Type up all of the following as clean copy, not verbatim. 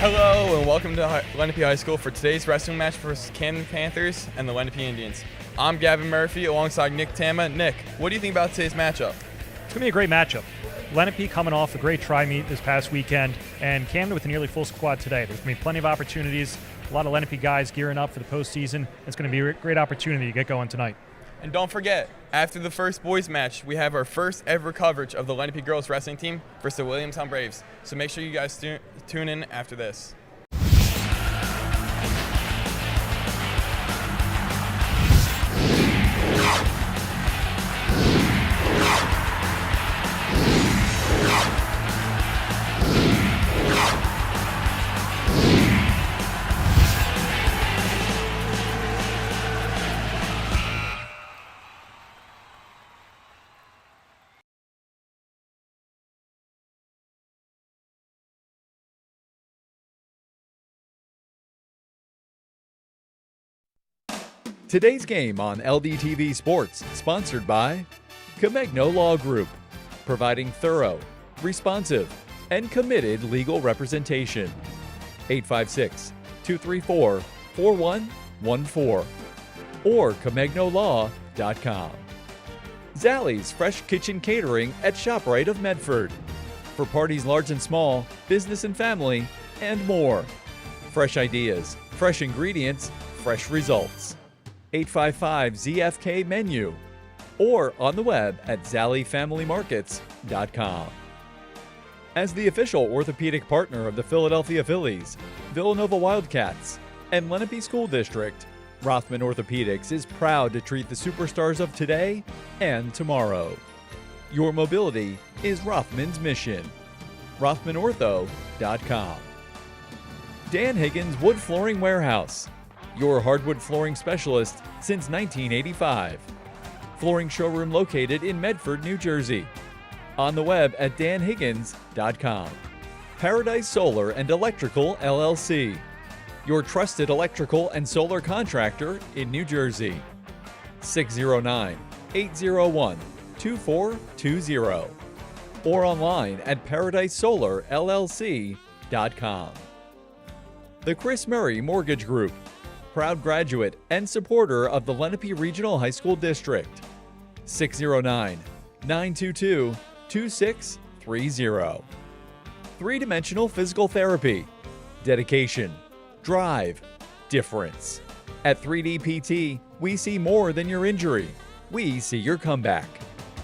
Hello and welcome to Lenape High School for today's wrestling match versus Camden Panthers and the Lenape Indians. I'm Gavin Murphy alongside Nick Tama. Nick, what do you think about today's matchup? It's going to be a great matchup. Lenape coming off a great tri-meet this past weekend, and Camden with a nearly full squad today. There's going to be plenty of opportunities, a lot of Lenape guys gearing up for the postseason. It's going to be a great opportunity to get going tonight. And don't forget, after the first boys match, we have our first ever coverage of the Lenape girls wrestling team versus the Williamstown Braves. So make sure you guys tune in after this. Today's game on LDTV Sports, sponsored by Camegno Law Group, providing thorough, responsive, and committed legal representation. 856-234-4114 or CamegnoLaw.com. Zallie's Fresh Kitchen Catering at ShopRite of Medford. For parties large and small, business and family, and more. Fresh ideas, fresh ingredients, fresh results. 855-ZFK menu or on the web at ZallieFamilyMarkets.com. As the official orthopedic partner of the Philadelphia Phillies, Villanova Wildcats, and Lenape School District, Rothman Orthopedics is proud to treat the superstars of today and tomorrow. Your mobility is Rothman's mission. RothmanOrtho.com. Dan Higgins Wood Flooring Warehouse, your hardwood flooring specialist since 1985. Flooring showroom located in Medford, New Jersey. On the web at danhiggins.com. Paradise Solar and Electrical LLC, your trusted electrical and solar contractor in New Jersey. 609-801-2420 or online at paradisesolarllc.com. The Chris Murray Mortgage Group, proud graduate and supporter of the Lenape Regional High School District. 609-922-2630. Three-dimensional physical therapy. Dedication, drive, difference. At 3D PT, we see more than your injury. We see your comeback.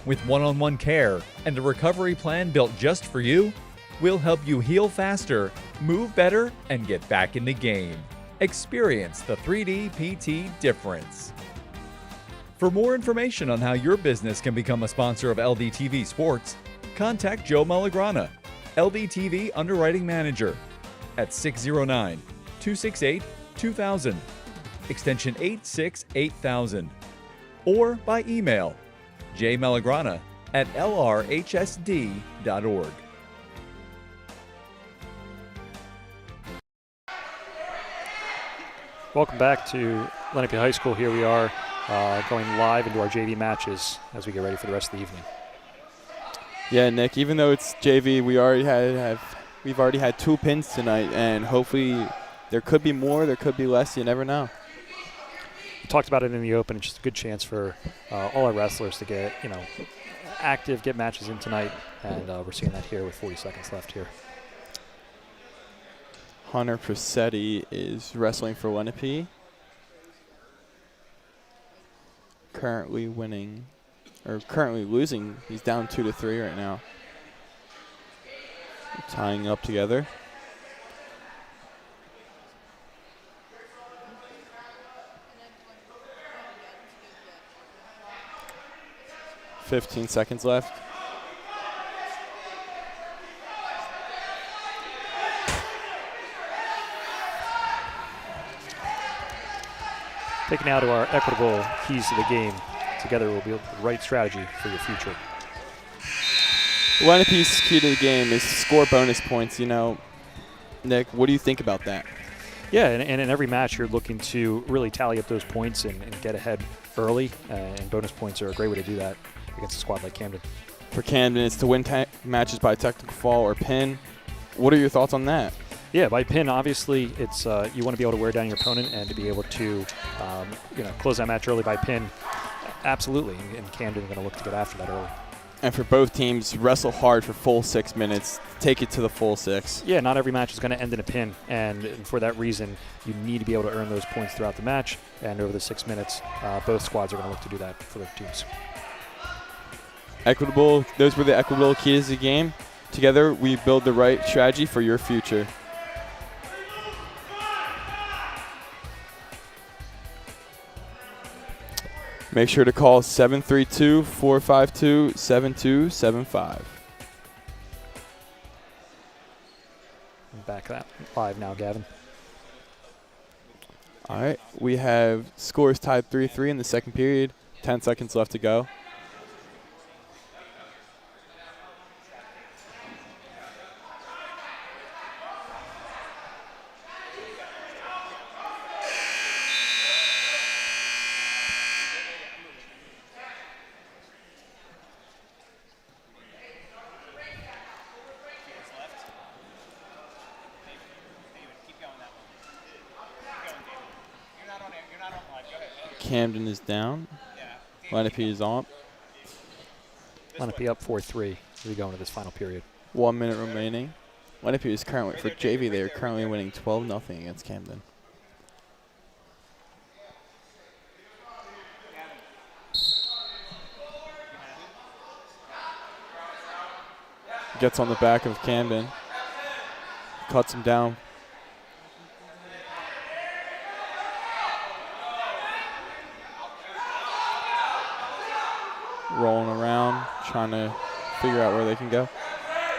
With one-on-one care and a recovery plan built just for you, we'll help you heal faster, move better, and get back in the game. Experience the 3D PT difference. For more information on how your business can become a sponsor of LDTV Sports, contact Joe Malagrana, LDTV Underwriting Manager, at 609-268-2000, extension 868,000, or by email jmalagrana@lrhsd.org. Welcome back to Lenape High School. Here we are going live into our JV matches as we get ready for the rest of the evening. Yeah, Nick, even though it's JV, we've already had 2 pins tonight, and hopefully there could be more, there could be less, you never know. We talked about it in the open. It's just a good chance for all our wrestlers to get, active, get matches in tonight, and we're seeing that here with 40 seconds left here. Hunter Presetti is wrestling for Lenape. Currently losing. He's down 2-3 right now. Tying up together. $15 seconds left. Taking now to our equitable keys to the game. Together we'll build the right strategy for your future. Lenape's key to the game is score bonus points. Nick, what do you think about that? Yeah, and in every match you're looking to really tally up those points and get ahead early, and bonus points are a great way to do that against a squad like Camden. For Camden, it's to win matches by technical fall or pin. What are your thoughts on that? Yeah, by pin, obviously, it's you want to be able to wear down your opponent and to be able to close that match early by pin. Absolutely, and Camden are going to look to get after that early. And for both teams, wrestle hard for full 6 minutes. Take it to the full 6. Yeah, not every match is going to end in a pin, and for that reason, you need to be able to earn those points throughout the match. And over the 6 minutes, both squads are going to look to do that for their teams. Equitable. Those were the equitable keys of the game. Together, we build the right strategy for your future. Make sure to call 732-452-7275. Back that live now, Gavin. All right, we have scores tied 3-3 in the second period. 10 seconds left to go. Camden is down. Lenape is on. Lenape up 4-3 as we go into this final period. 1 minute remaining. Lenape is currently, for JV, they are currently winning 12-0 against Camden. Gets on the back of Camden. Cuts him down. Rolling around, trying to figure out where they can go.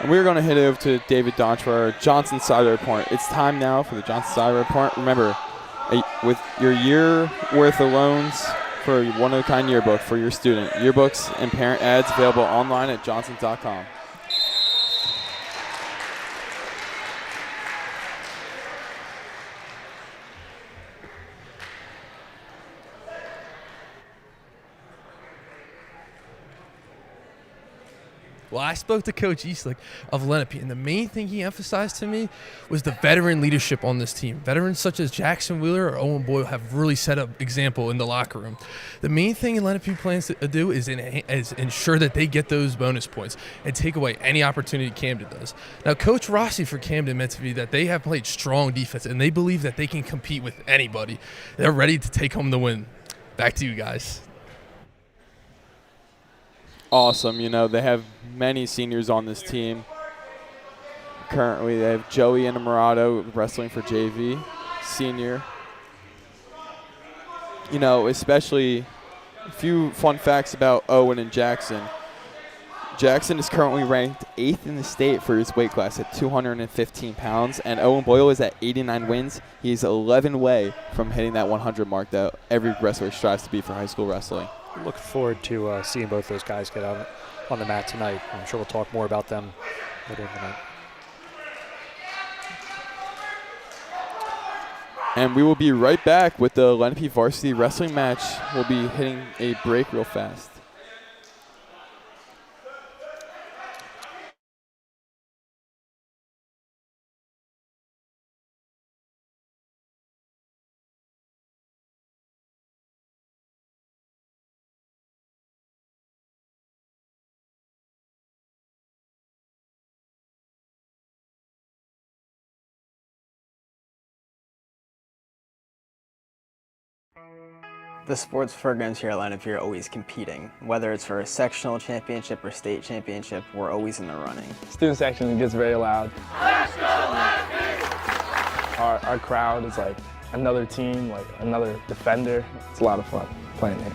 And we're going to head over to David Donch for our Johnson Side Report. It's time now for the Johnson Side Report. Remember, with your year worth of loans for a one-of-a-kind yearbook for your student. Yearbooks and parent ads available online at johnson.com. Well, I spoke to Coach Eastlick of Lenape, and the main thing he emphasized to me was the veteran leadership on this team. Veterans such as Jackson Wheeler or Owen Boyle have really set up example in the locker room. The main thing Lenape plans to do is ensure that they get those bonus points and take away any opportunity Camden does. Now, Coach Rossi for Camden meant to be that they have played strong defense, and they believe that they can compete with anybody. They're ready to take home the win. Back to you guys. Awesome. You know, they have many seniors on this team. Currently, they have Joey Inamorado wrestling for JV, senior. You know, especially a few fun facts about Owen and Jackson. Jackson is currently ranked 8th in the state for his weight class at 215 pounds, and Owen Boyle is at 89 wins. He's 11 away from hitting that 100 mark that every wrestler strives to be for high school wrestling. Looking forward to seeing both those guys get out on the mat tonight. I'm sure we'll talk more about them later in the night. And we will be right back with the Lenape varsity wrestling match. We'll be hitting a break real fast. The sports programs here at Lenape are always competing. Whether it's for a sectional championship or state championship, we're always in the running. Student section gets very loud. Let's go Lenape! Our crowd is like another team, like another defender. It's a lot of fun playing here.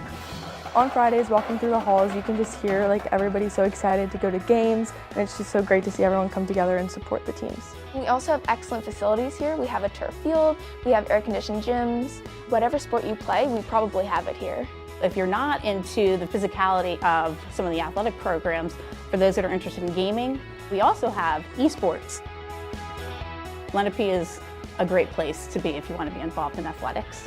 On Fridays, walking through the halls, you can just hear like everybody's so excited to go to games, and it's just so great to see everyone come together and support the teams. We also have excellent facilities here. We have a turf field, we have air-conditioned gyms. Whatever sport you play, we probably have it here. If you're not into the physicality of some of the athletic programs, for those that are interested in gaming, we also have esports. Lenape is a great place to be if you want to be involved in athletics.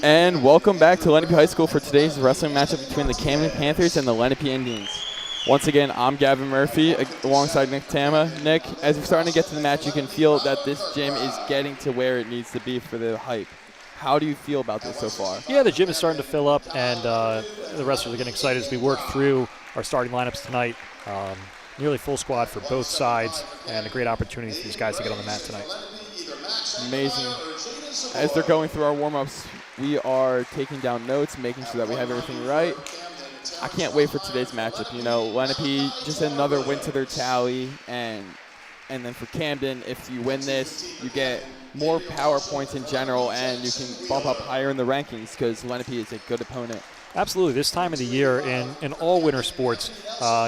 And welcome back to Lenape High School for today's wrestling matchup between the Camden Panthers and the Lenape Indians. Once again, I'm Gavin Murphy alongside Nick Tama. Nick, as we're starting to get to the match, you can feel that this gym is getting to where it needs to be for the hype. How do you feel about this so far? Yeah, the gym is starting to fill up, and the wrestlers are getting excited as we work through our starting lineups tonight. Nearly full squad for both sides, and a great opportunity for these guys to get on the mat tonight. Amazing. As they're going through our warm-ups, we are taking down notes, making sure that we have everything right. I can't wait for today's matchup. You know, Lenape, just another win to their tally, and then for Camden, if you win this, you get more power points in general, and you can bump up higher in the rankings because Lenape is a good opponent. Absolutely. This time of the year in all winter sports,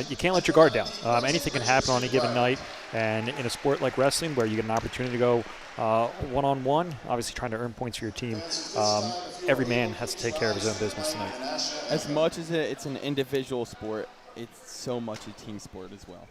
you can't let your guard down. Anything can happen on a given night, and in a sport like wrestling where you get an opportunity to go one-on-one, obviously trying to earn points for your team, every man has to take care of his own business tonight. As much as it's an individual sport, it's so much a team sport as well.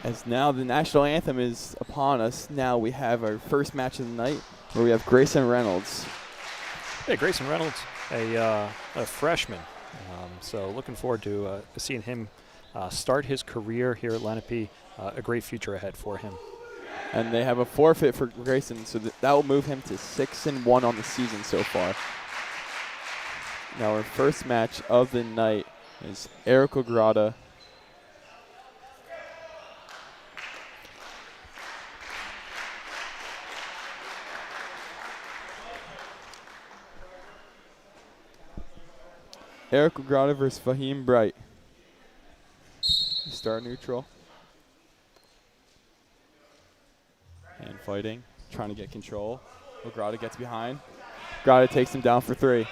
As now the national anthem is upon us, now we have our first match of the night where we have Grayson Reynolds. Yeah, Grayson Reynolds, a freshman. So looking forward to seeing him start his career here at Lenape. A great future ahead for him. And they have a forfeit for Grayson, so that will move him to 6-1 on the season so far. Now our first match of the night is Eric Ograda. Eric Ograda versus Fahim Bright. Start neutral. And fighting, trying to get control. Ograda gets behind. Ograda takes him down for 3.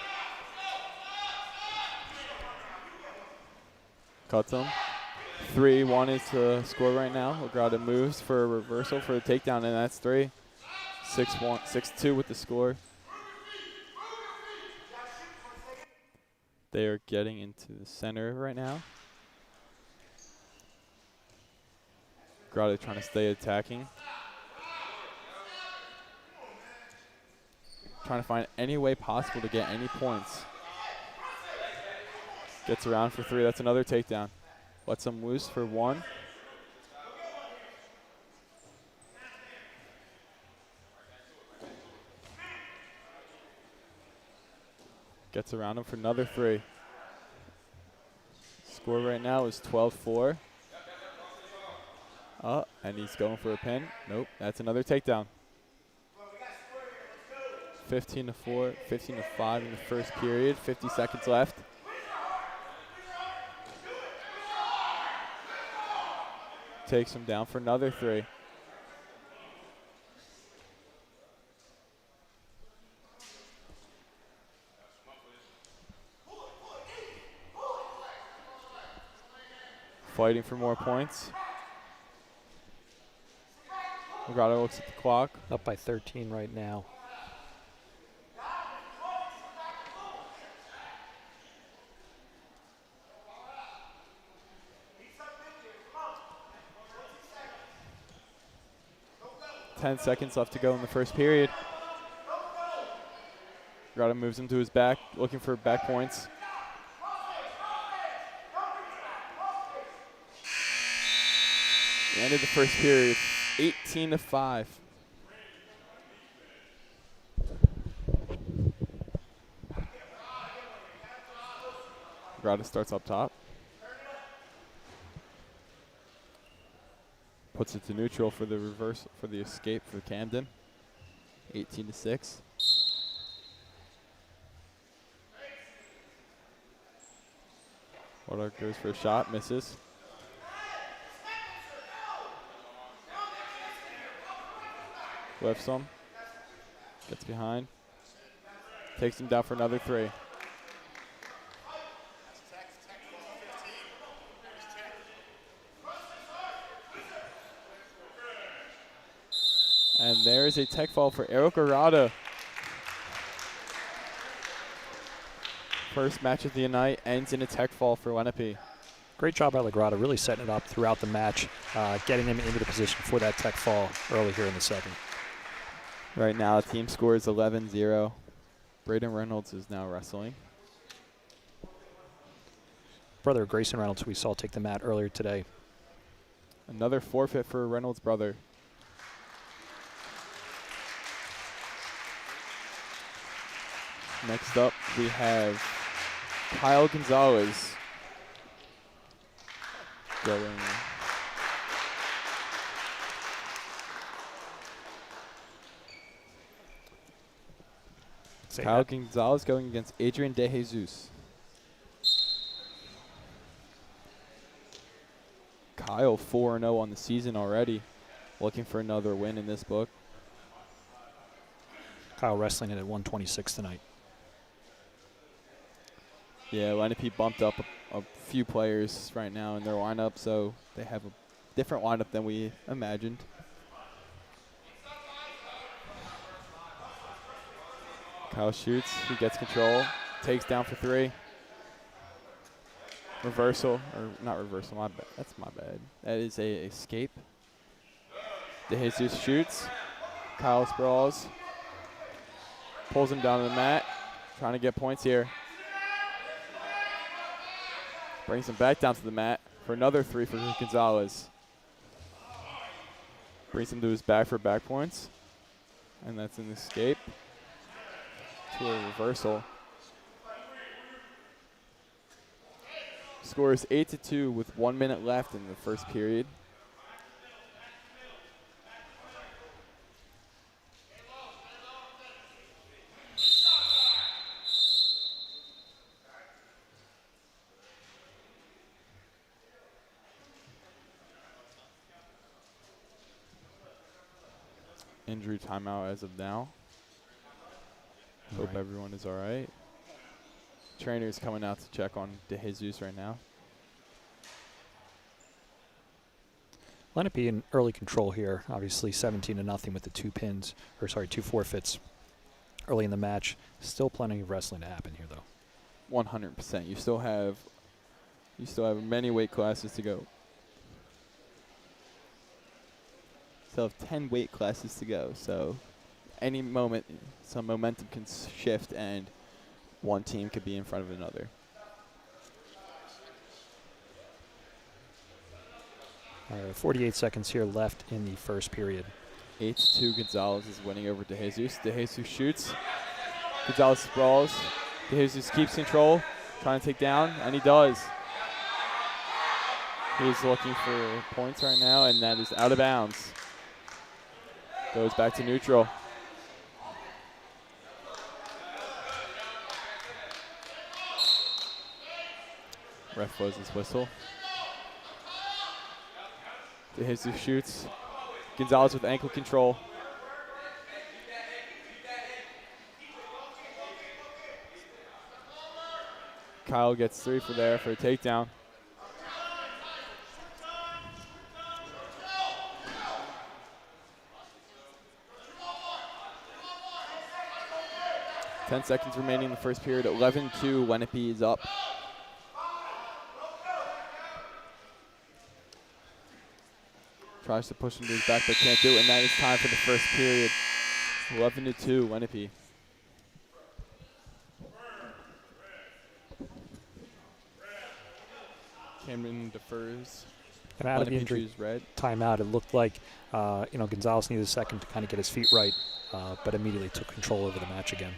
Cuts him. 3-1 is the score right now. Ograda moves for a reversal for the takedown, and that's 3. 6-1, 6-2 with the score. They are getting into the center right now. Ograda trying to stay attacking. Trying to find any way possible to get any points. Gets around for 3. That's another takedown. Lets him loose for 1. Gets around him for another 3. Score right now is 12-4. And he's going for a pin. Nope, that's another takedown. 15-4, 15-5 in the first period. 50 seconds left. Takes him down for another 3. Fighting for more points. Ograda looks at the clock. Up by 13 right now. 10 seconds left to go in the first period. Grata moves him to his back, looking for back points. The end of the first period, 18-5. Grata starts up top. Puts it to neutral for the reverse, for the escape for Camden. 18-6. Woodard goes for a shot, misses. Lifts him. Gets behind. Takes him down for another three. And there is a tech fall for Eric Arata. First match of the night ends in a tech fall for Lenape. Great job by Legrata, really setting it up throughout the match, getting him into the position for that tech fall early here in the second. Right now, the team score is 11-0. Braden Reynolds is now wrestling. Brother Grayson Reynolds, we saw take the mat earlier today. Another forfeit for Reynolds' brother. Next up, we have Kyle Gonzalez going. Kyle Gonzalez going against Adrian De Jesus. Kyle 4-0 on the season already. Looking for another win in this book. Kyle wrestling it at 126 tonight. Yeah, Lenape bumped up a few players right now in their lineup, so they have a different lineup than we imagined. Kyle shoots, he gets control, takes down for three. Reversal, or not reversal, my bad. That's my bad. That is a escape. De Jesus shoots. Kyle sprawls. Pulls him down to the mat, trying to get points here. Brings him back down to the mat for another three for Gonzalez. Brings him to his back for back points. And that's an escape to a reversal. Score is 8-2 with 1 minute left in the first period. Injury timeout as of now. Hope everyone is all right. Trainer's coming out to check on De Jesus right now. Lenape in early control here, obviously 17-0 with the two forfeits early in the match. Still plenty of wrestling to happen here, though. 100%. You still have many weight classes to go. Still have 10 weight classes to go, so any moment some momentum can shift and one team could be in front of another. All right, 48 seconds here left in the first period. 8-2, Gonzalez is winning over De Jesus. De Jesus shoots. Gonzalez sprawls. De Jesus keeps control, trying to take down, and he does. He's looking for points right now, and that is out of bounds. Goes back to neutral. Ref blows his whistle. De Jesus shoots. Gonzalez with ankle control. Kyle gets three for a takedown. Ten seconds remaining in the first period. 11-2, Lenape is up. Tries to push him to his back, but can't do it, and that is time for the first period. 11-2, Lenape. Camden defers. And out of the Lenape injury chooses red. timeout, it looked like Gonzalez needed a second to kind of get his feet right, but immediately took control over the match again.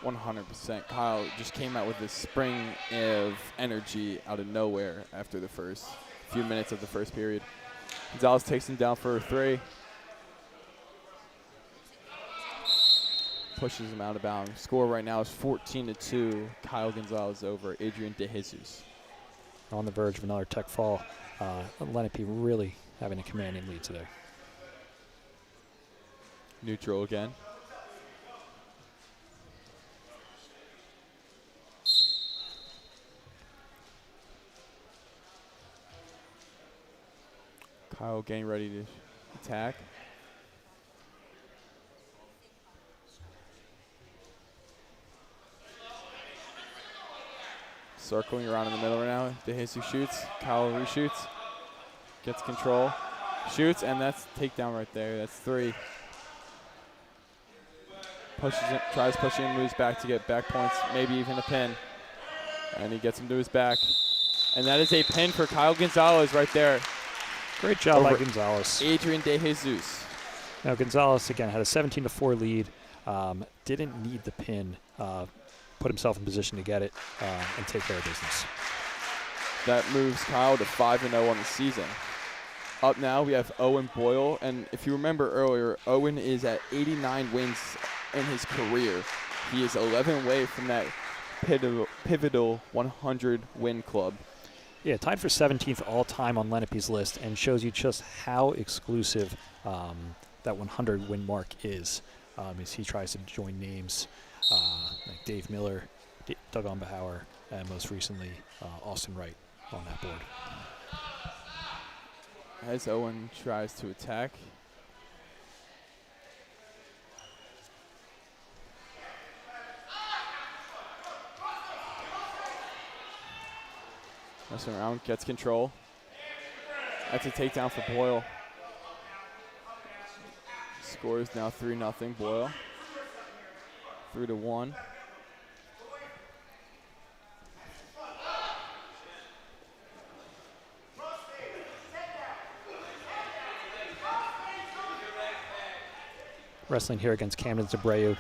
100%. Kyle just came out with this spring of energy out of nowhere after the first few minutes of the first period. Gonzalez takes him down for a three. Pushes him out of bounds. Score right now is 14-2. Kyle Gonzalez over Adrian De Jesus. On the verge of another tech fall. Lenape really having a commanding lead today. Neutral again. Kyle getting ready to attack. Circling around in the middle right now. De Jesus shoots. Kyle reshoots. Gets control. Shoots, and that's takedown right there. That's three. Pushes it, tries pushing him, moves back to get back points, maybe even a pin. And he gets him to his back. And that is a pin for Kyle Gonzalez right there. Great job by Gonzalez. Adrian De Jesus. Now Gonzalez, again, had a 17-4 lead. Didn't need the pin. Put himself in position to get it and take care of business. That moves Kyle to 5-0 on the season. Up now, we have Owen Boyle. And if you remember earlier, Owen is at 89 wins in his career. He is 11 away from that pivotal 100-win club. Yeah, tied for 17th all-time on Lenape's list, and shows you just how exclusive that 100-win mark is as he tries to join names like Dave Miller, Doug Umbauer, and most recently Austin Wright on that board. As Owen tries to attack. Messing around, gets control. That's a takedown for Boyle. Score is now 3-0 Boyle. 3-1. Wrestling here against Camden's Abreu.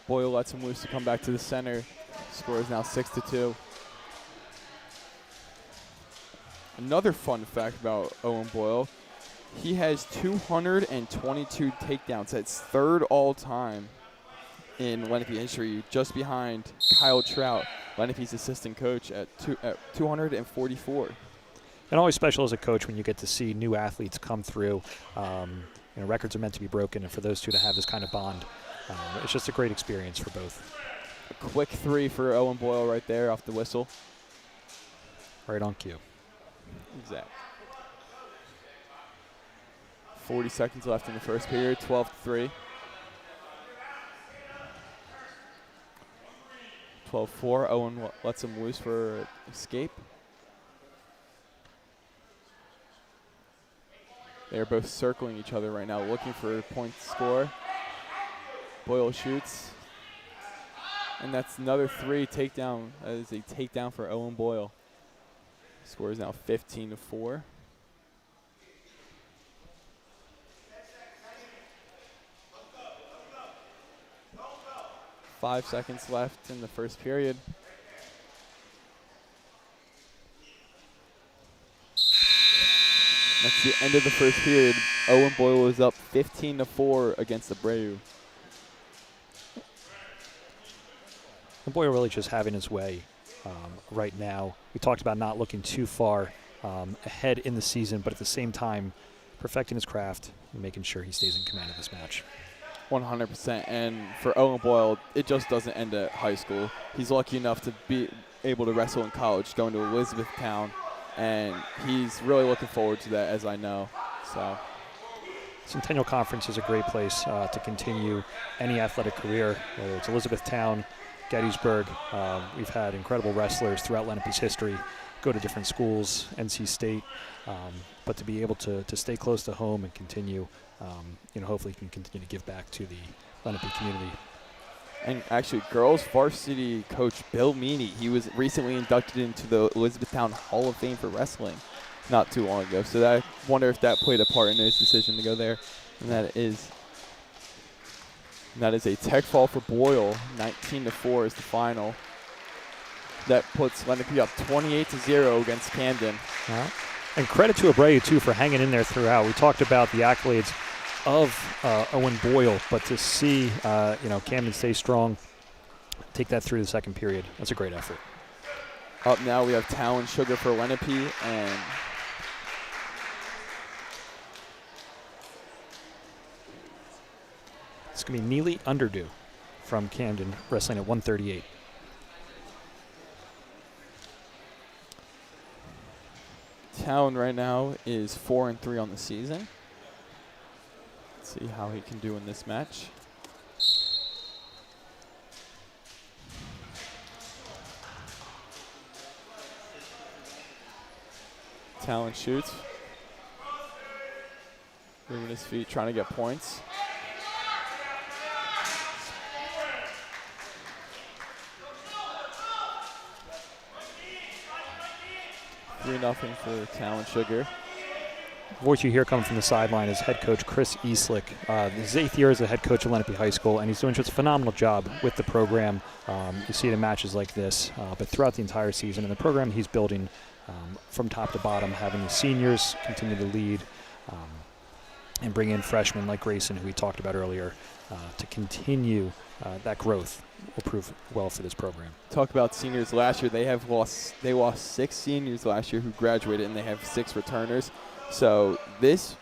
Boyle lets him loose to come back to the center. Score is now 6-2. Another fun fact about Owen Boyle, he has 222 takedowns. That's third all time in Lenape history, just behind Kyle Trout, Lenape's assistant coach, at 244. And always special as a coach when you get to see new athletes come through. Records are meant to be broken, and for those two to have this kind of bond, it's just a great experience for both. A quick three for Owen Boyle right there off the whistle. Right on cue. Exactly. 40 seconds left in the first period, 12-3. 12-4, Owen lets him loose for escape. They are both circling each other right now, looking for a point to score. Boyle shoots. And that's another three takedown. That is a takedown for Owen Boyle. Score is now 15-4. Five seconds left in the first period. That's the end of the first period. Owen Boyle is up 15-4 against Abreu. Boyle really just having his way right now. We talked about not looking too far ahead in the season, but at the same time, perfecting his craft and making sure he stays in command of this match. 100%. And for Owen Boyle, it just doesn't end at high school. He's lucky enough to be able to wrestle in college, going to Elizabethtown, and he's really looking forward to that, as I know. So, Centennial Conference is a great place to continue any athletic career, whether it's Elizabethtown, Gettysburg. We've had incredible wrestlers throughout Lenape's history, go to different schools, NC State, but to be able to stay close to home and continue, hopefully can continue to give back to the Lenape community. And actually, girls varsity coach Bill Meany, he was recently inducted into the Elizabethtown Hall of Fame for wrestling not too long ago. So I wonder if that played a part in his decision to go there. And that is a tech fall for Boyle. 19-4 is the final. That puts Lenape up 28-0 against Camden. And credit to Abreu, too, for hanging in there throughout. We talked about the accolades of Owen Boyle, but to see Camden stay strong, take that through the second period, that's a great effort. Up now we have Talon Sugar for Lenape, and it's going to be Neely Underdew from Camden, wrestling at 138. Talon right now is 4-3 on the season. Let's see how he can do in this match. Talon shoots. Moving his feet, trying to get points. Nothing for Talon Sugar. Voice you hear coming from the sideline is head coach Chris Eastlick. His 8th year as the head coach at Lenape High School, and he's doing just a phenomenal job with the program. You see it in matches like this, but throughout the entire season. And the program he's building from top to bottom, having the seniors continue to lead and bring in freshmen like Grayson, who we talked about earlier, to continue that growth will prove well for this program. Talk about seniors last year. They lost 6 seniors last year who graduated, and they have 6 returners. So this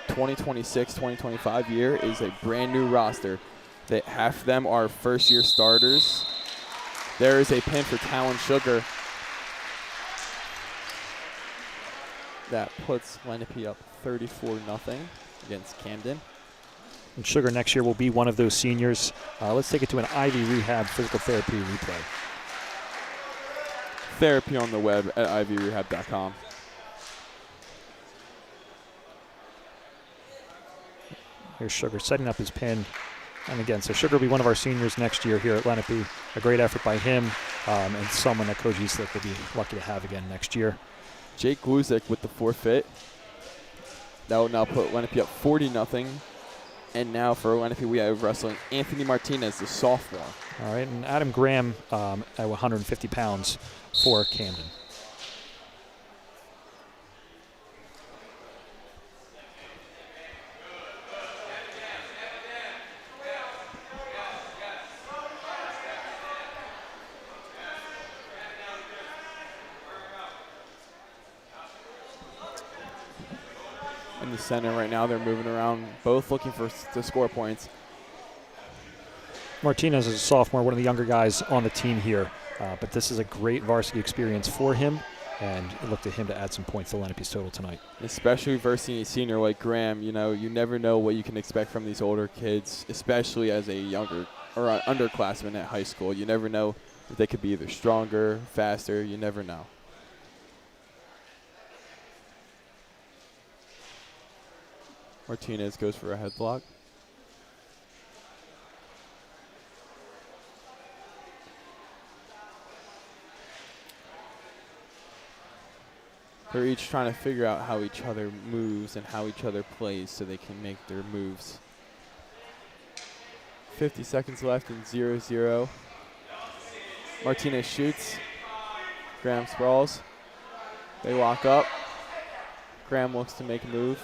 2026-2025 year is a brand new roster. That half of them are first-year starters. There is a pin for Talon Sugar. That puts Lenape up 34-0 against Camden. And Sugar next year will be one of those seniors. Let's take it to an Ivy Rehab physical therapy replay. Therapy on the web at ivyrehab.com. Here's Sugar setting up his pin. And again, so Sugar will be one of our seniors next year here at Lenape. A great effort by him and someone that Coach Eastlick will be lucky to have again next year. Jake Gluzek with the forfeit. That will now put Lenape up 40-0. And now for Lenape, we have wrestling Anthony Martinez, the sophomore. All right, and Adam Graham at 150 pounds for Camden. In the center right now, they're moving around, both looking to score points. Martinez is a sophomore, one of the younger guys on the team here, but this is a great varsity experience for him, and look to him to add some points to Lenape's total tonight. Especially versus a senior like Graham, you never know what you can expect from these older kids, especially as a younger or an underclassman at high school. You never know if they could be either stronger, faster. You never know. Martinez goes for a headlock. They're each trying to figure out how each other moves and how each other plays so they can make their moves. 50 seconds left in 0-0. Martinez shoots. Graham sprawls. They lock up. Graham looks to make a move.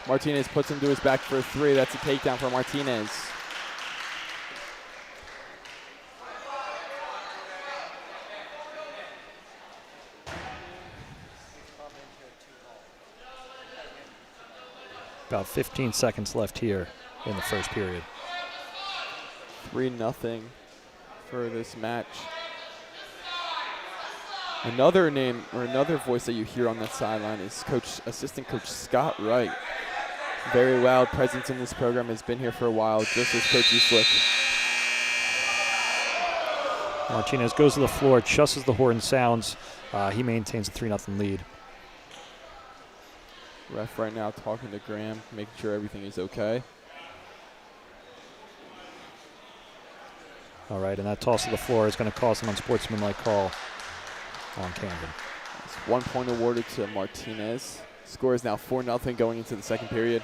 Martinez puts him to his back for a 3. That's a takedown for Martinez. About 15 seconds left here in the first period. 3-0 for this match. Another name or another voice that you hear on that sideline is assistant coach Scott Wright, Very loud presence in this program, has been here for a while, just as Coach Slick. Martinez goes to the floor just as the horn sounds. He maintains a 3-0 lead. Ref right now talking to Graham, making sure everything is okay. All right, and that toss to the floor is going to cause an unsportsmanlike call on Camden. It's 1 point awarded to Martinez. Score is now 4-0 going into the second period.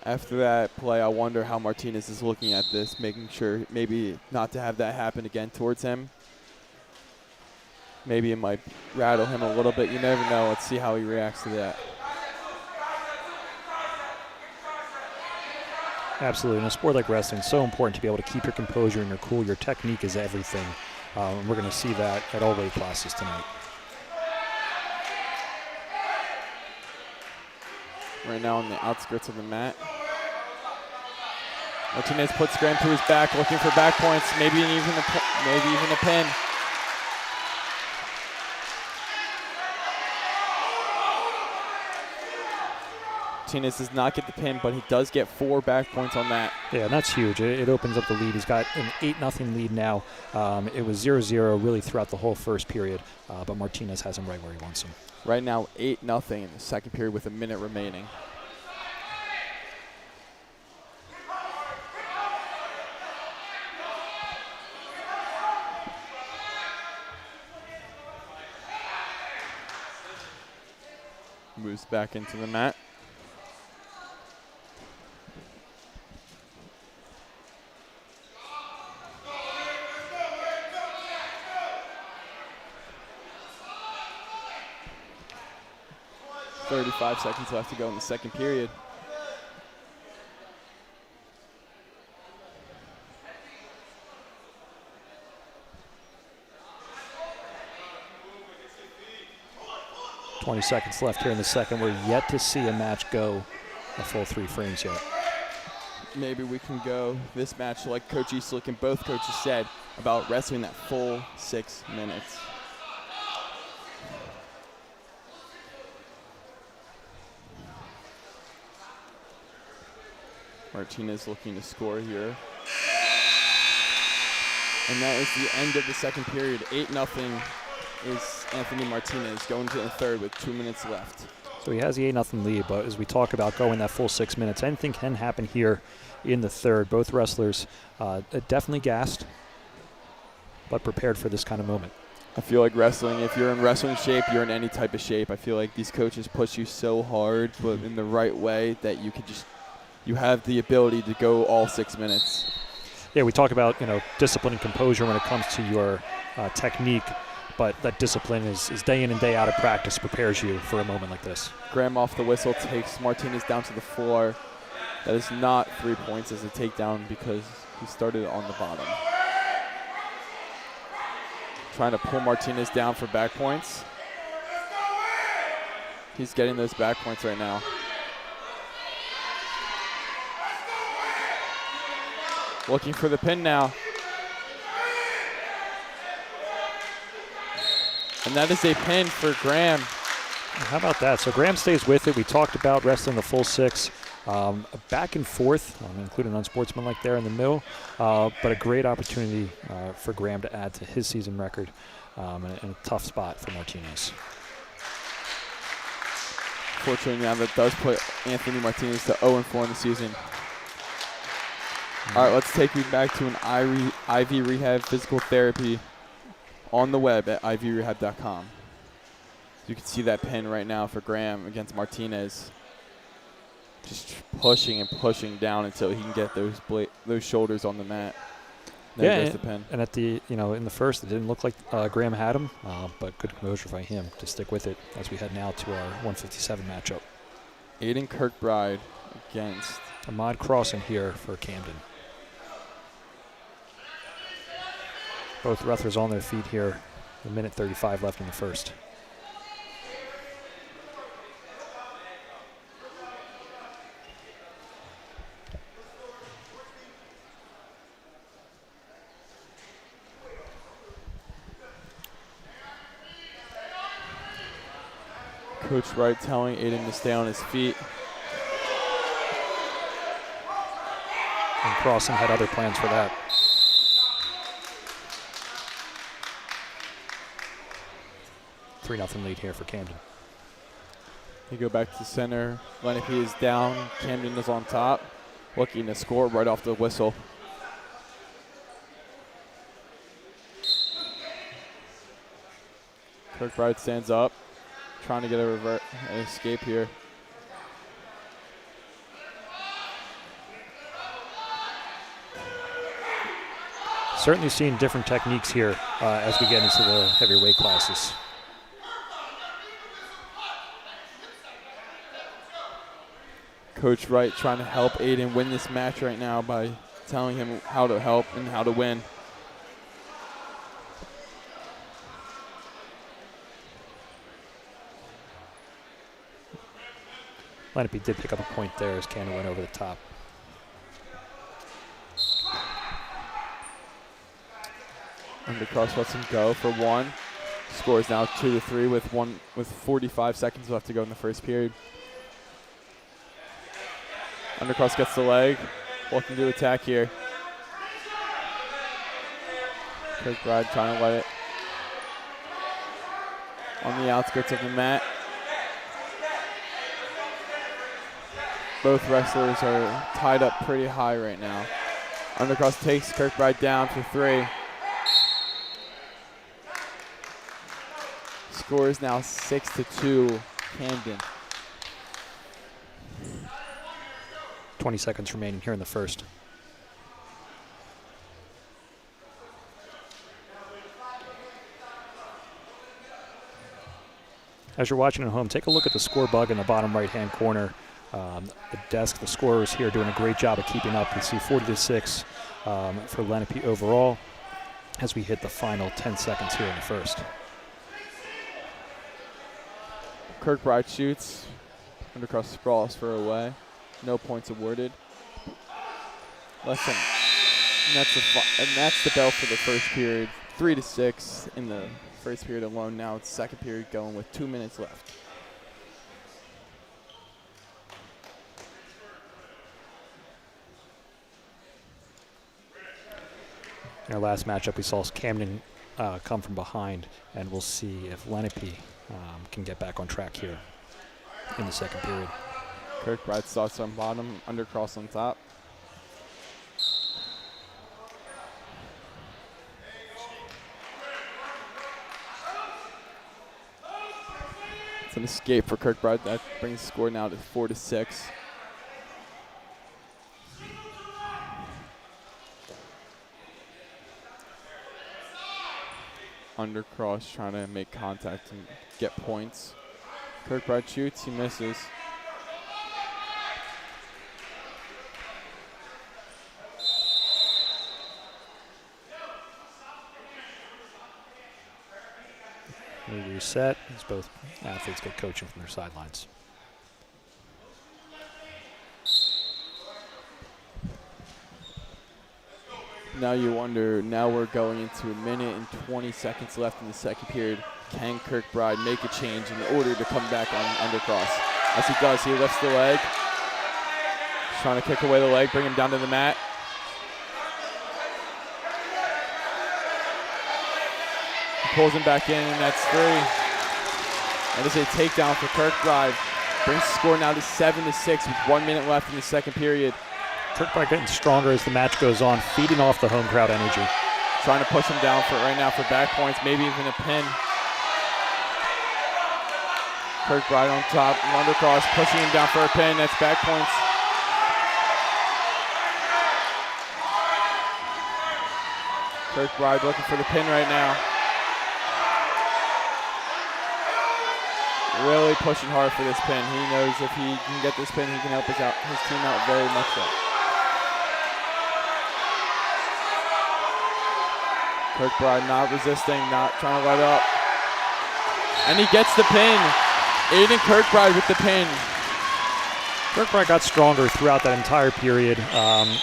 After that play, I wonder how Martinez is looking at this, making sure maybe not to have that happen again towards him. Maybe it might rattle him a little bit. You never know. Let's see how he reacts to that. Absolutely. In a sport like wrestling, it's so important to be able to keep your composure and your cool. Your technique is everything. And we're going to see that at all weight classes tonight. Right now on the outskirts of the mat. Martinez puts Graham to his back, looking for back points, maybe even a pin. Martinez does not get the pin, but he does get 4 back points on that. Yeah, and that's huge. It opens up the lead. He's got an 8-0 lead now. It was 0-0 really throughout the whole first period, but Martinez has him right where he wants him. Right now, 8-0 in the second period with a minute remaining. Moves back into the mat. .35 seconds left to go in the second period. .20 left here in the second. We're yet to see a match go a full 3 frames yet. Maybe we can go this match like Coach Eastlick and both coaches said about wrestling that full 6 minutes. Martinez looking to score here. And that is the end of the second period. 8-0 is Anthony Martinez going to the third with 2 minutes left. So he has the 8-0 lead, but as we talk about going that full 6 minutes, anything can happen here in the third. Both wrestlers definitely gassed, but prepared for this kind of moment. I feel like wrestling, if you're in wrestling shape, you're in any type of shape. I feel like these coaches push you so hard, but in the right way that you can just, you have the ability to go all 6 minutes. Yeah, we talk about, discipline and composure when it comes to your technique, but that discipline is day in and day out of practice prepares you for a moment like this. Graham off the whistle takes Martinez down to the floor. That is not 3 points as a takedown because he started on the bottom. Trying to pull Martinez down for back points. He's getting those back points right now. Looking for the pin now. And that is a pin for Graham. How about that? So Graham stays with it. We talked about wrestling the full 6. Back and forth, including unsportsmanlike there in the middle, but a great opportunity for Graham to add to his season record and a tough spot for Martinez. Fortunately, now that does put Anthony Martinez to 0-4 in the season. All right, let's take you back to an IV Rehab physical therapy on the web at ivrehab.com. You can see that pin right now for Graham against Martinez. Just pushing and pushing down until he can get those shoulders on the mat. There goes the pin. And at the in the first, it didn't look like Graham had him, but good composure by him to stick with it as we head now to our 157 matchup. Aiden Kirkbride against Ahmad Crossan here for Camden. Both wrestlers on their feet here. A minute 35 left in the first. Coach Wright telling Aiden to stay on his feet. And Crossan had other plans for that. Three 0 lead here for Camden. You go back to center. Lenape is down. Camden is on top, looking to score right off the whistle. Kirkbride stands up, trying to get an escape here. Certainly seeing different techniques here as we get into the heavier weight classes. Coach Wright trying to help Aiden win this match right now by telling him how to help and how to win. Lenape did pick up a point there as Camden went over the top. Undercross lets him go for one. Score is now 2-3 with 45 seconds left to go in the first period. Undercross gets the leg, looking to attack here. Kirkbride trying to let it on the outskirts of the mat. Both wrestlers are tied up pretty high right now. Undercross takes Kirkbride down for three. Score is now 6-2, Camden. 20 seconds remaining here in the first. As you're watching at home, take a look at the score bug in the bottom right-hand corner. The scorers here doing a great job of keeping up. You see 40-6 for Lenape overall as we hit the final 10 seconds here in the first. Kirkbride shoots. Undercross sprawls for away. No points awarded. Listen, and that's the bell for the first period. 3-6 in the first period alone. Now it's second period going with 2 minutes left. In our last matchup, we saw Camden come from behind, and we'll see if Lenape can get back on track here in the second period. Kirkbride starts on bottom, Undercross on top. It's an escape for Kirkbride. That brings the score now to 4-6. Undercross trying to make contact and get points. Kirkbride shoots, he misses. We reset as both athletes get coaching from their sidelines. Now you wonder, now we're going into a minute and 20 seconds left in the second period. Can Kirkbride make a change in order to come back on Undercross? As he does, he lifts the leg. He's trying to kick away the leg, bring him down to the mat. He pulls him back in, and that's three. That is a takedown for Kirkbride. Brings the score now to 7-6 with 1 minute left in the second period. Kirkbride getting stronger as the match goes on, feeding off the home crowd energy. Trying to push him down for right now for back points, maybe even a pin. Kirkbride on top, Undercross pushing him down for a pin. That's back points. Kirkbride looking for the pin right now. Really pushing hard for this pin. He knows if he can get this pin, he can help his team out very much so. Kirkbride not resisting, not trying to let up. And he gets the pin. Aiden Kirkbride with the pin. Kirkbride got stronger throughout that entire period.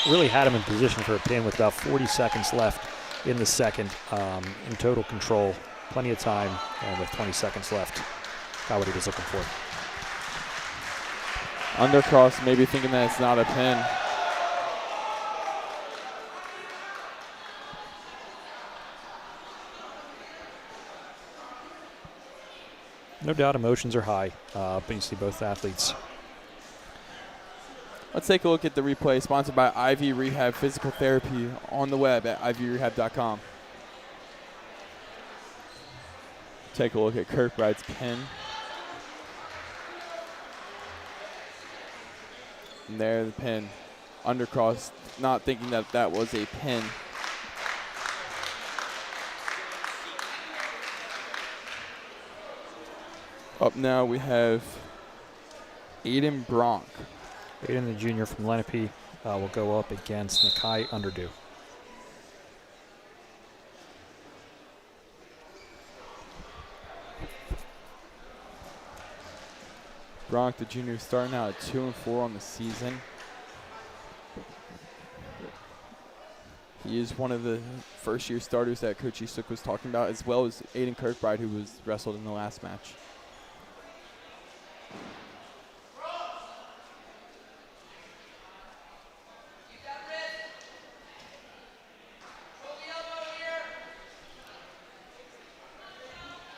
Really had him in position for a pin with about 40 seconds left in the second. In total control, plenty of time, and with 20 seconds left. got what he was looking for. Undercross, maybe thinking that it's not a pin. No doubt emotions are high, but you see both athletes. Let's take a look at the replay, sponsored by Ivy Rehab Physical Therapy on the web at ivyrehab.com. Take a look at Kirkbride's pin. And there the pin. Undercross, not thinking that that was a pin. Up now we have Aiden Bronk. Aiden, the junior from Lenape, will go up against Nakai Underdew. Bronk, the junior, starting out at 2-4 on the season. He is one of the first-year starters that Coach Eastwick was talking about, as well as Aiden Kirkbride, who was wrestled in the last match.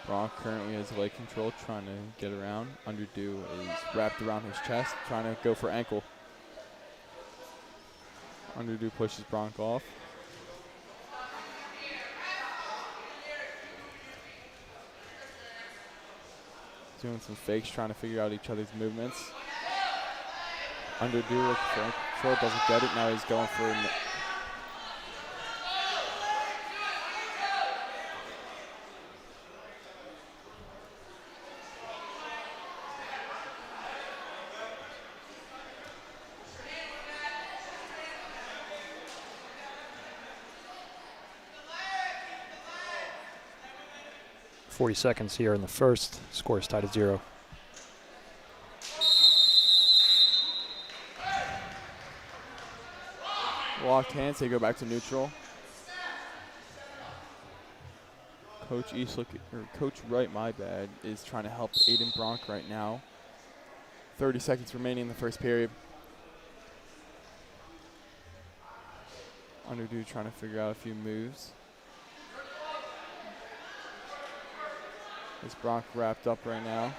Bronk currently has leg control, trying to get around. Underdew is wrapped around his chest, trying to go for ankle. Underdew pushes Bronk off. Doing some fakes, trying to figure out each other's movements. Underdew looking for ankle control, doesn't get it. Now he's going for 40 seconds here in the first. Score is tied at 0. locked hands, they go back to neutral. Coach Eastwick, or Coach Wright, my bad, is trying to help Aiden Bronk right now. 30 seconds remaining in the first period. Underdew trying to figure out a few moves. Is Bronk wrapped up right now?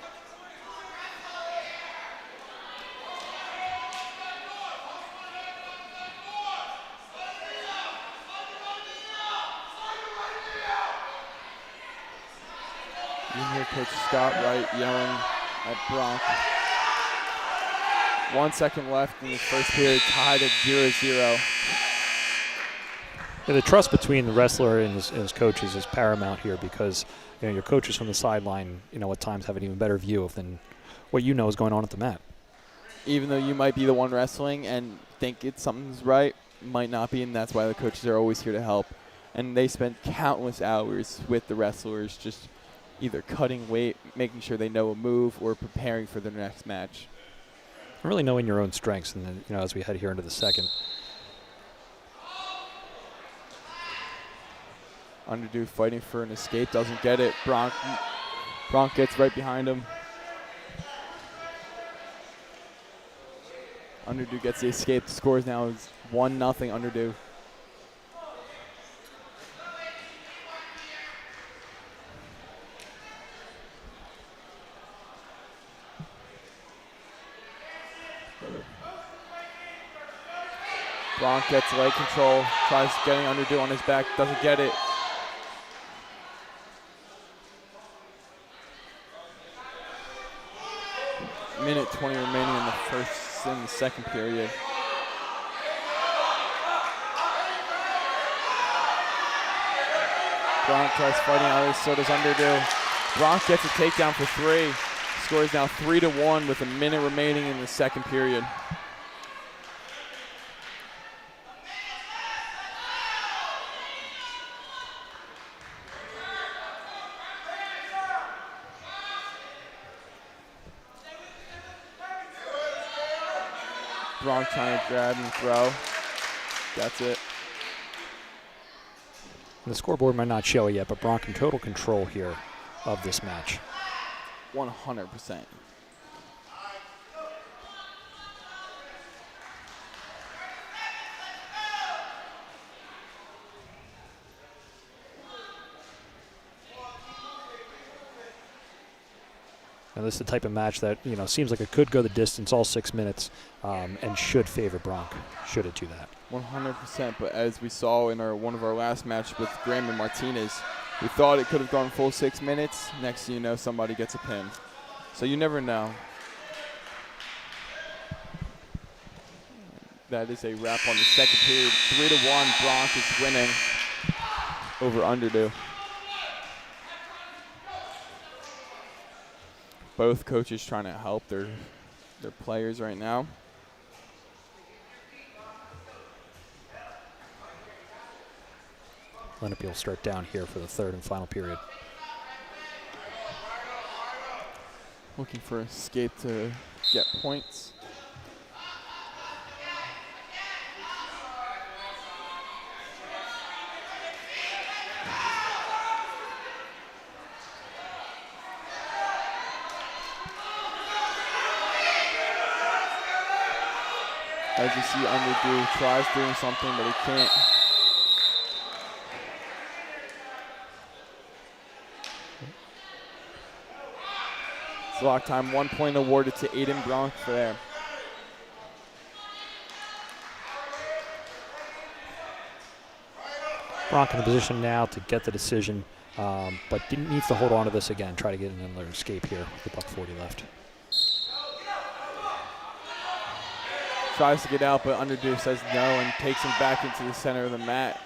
You can hear Coach Scott Wright yelling at Bronk. 1 second left in the first period, tied at 0-0. Yeah, the trust between the wrestler and his coaches is paramount here, because your coaches from the sideline, at times have an even better view of than what is going on at the mat. Even though you might be the one wrestling and think something's right, might not be, and that's why the coaches are always here to help. And they spend countless hours with the wrestlers, just either cutting weight, making sure they know a move, or preparing for their next match. Really knowing your own strengths, and then, as we head here into the second. Underdew fighting for an escape, doesn't get it. Bronk gets right behind him. Underdew gets the escape. The score now is 1-0 Underdew. Bronk gets leg control, tries getting Underdew on his back, doesn't get it. Minute 20 remaining in the second period. Bronk tries fighting out, so does Underdew. Bronk gets a takedown for 3. Score is now 3-1 with a minute remaining in the second period. Bronk trying to grab and throw. That's it. The scoreboard might not show it yet, but Bronk in total control here of this match. 100%. Now, this is the type of match that, seems like it could go the distance all 6 minutes and should favor Bronk, should it do that. 100%, but as we saw in one of our last matches with Graham and Martinez, we thought it could have gone full 6 minutes. Next thing you know, somebody gets a pin. So you never know. That is a wrap on the second period. 3-1, Bronk is winning over Underdo. Both coaches trying to help their players right now. Lenape will start down here for the third and final period. Looking for Escape to get points. As you see, Underdo tries doing something, but he can't. It's lock time. 1 point awarded to Aiden Bronk for there. Bronk in a position now to get the decision, but needs to hold on to this again, try to get another escape here with $1:40 left. Tries to get out, but Underdo says no and takes him back into the center of the mat.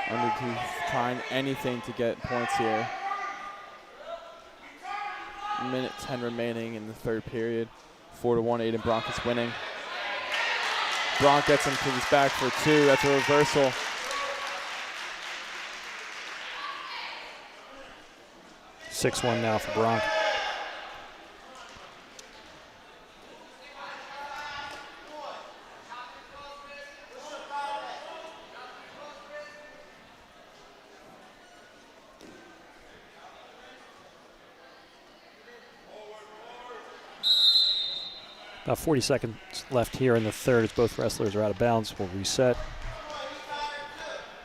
Underdo trying anything to get points here. 1:10 remaining in the third period. 4-1, Aiden Bronk is winning. Bronk gets him to his back for 2. That's a reversal. $6-1 now for Bronk. About 40 seconds left here in the third as both wrestlers are out of bounds. We'll reset.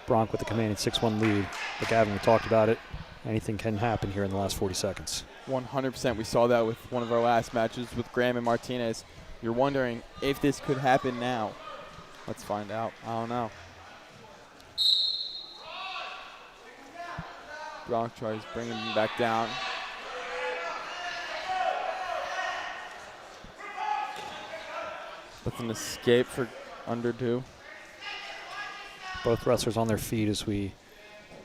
Bronk with the commanding 6-1 lead. But Gavin, we talked about it. Anything can happen here in the last 40 seconds. 100%. We saw that with one of our last matches with Graham and Martinez. You're wondering if this could happen now. Let's find out. I don't know. Bronk tries bringing him back down. With an escape for Underdo. Both wrestlers on their feet as we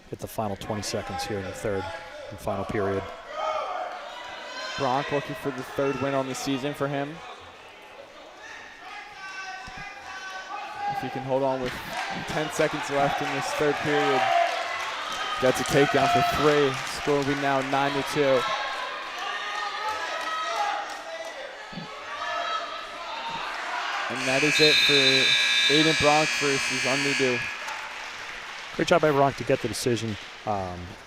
hit the final 20 seconds here in the third and final period. Bronk looking for the third win on the season for him. If he can hold on with 10 seconds left in this third period, gets a takedown for 3. Score will be now 9-2. And that is it for Aiden Bronk versus Underdo. Great job by Bronk to get the decision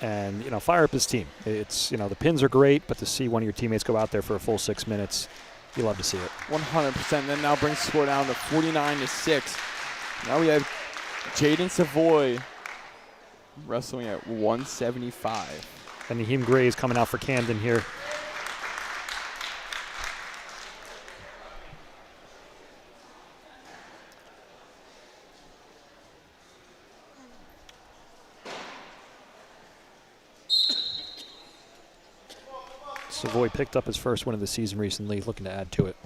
and, fire up his team. It's, the pins are great, but to see one of your teammates go out there for a full 6 minutes, you love to see it. 100%. Then now brings the score down to 49-6. Now we have Jaden Savoy wrestling at 175. And Naheem Gray is coming out for Camden here. Savoy picked up his first win of the season recently, looking to add to it.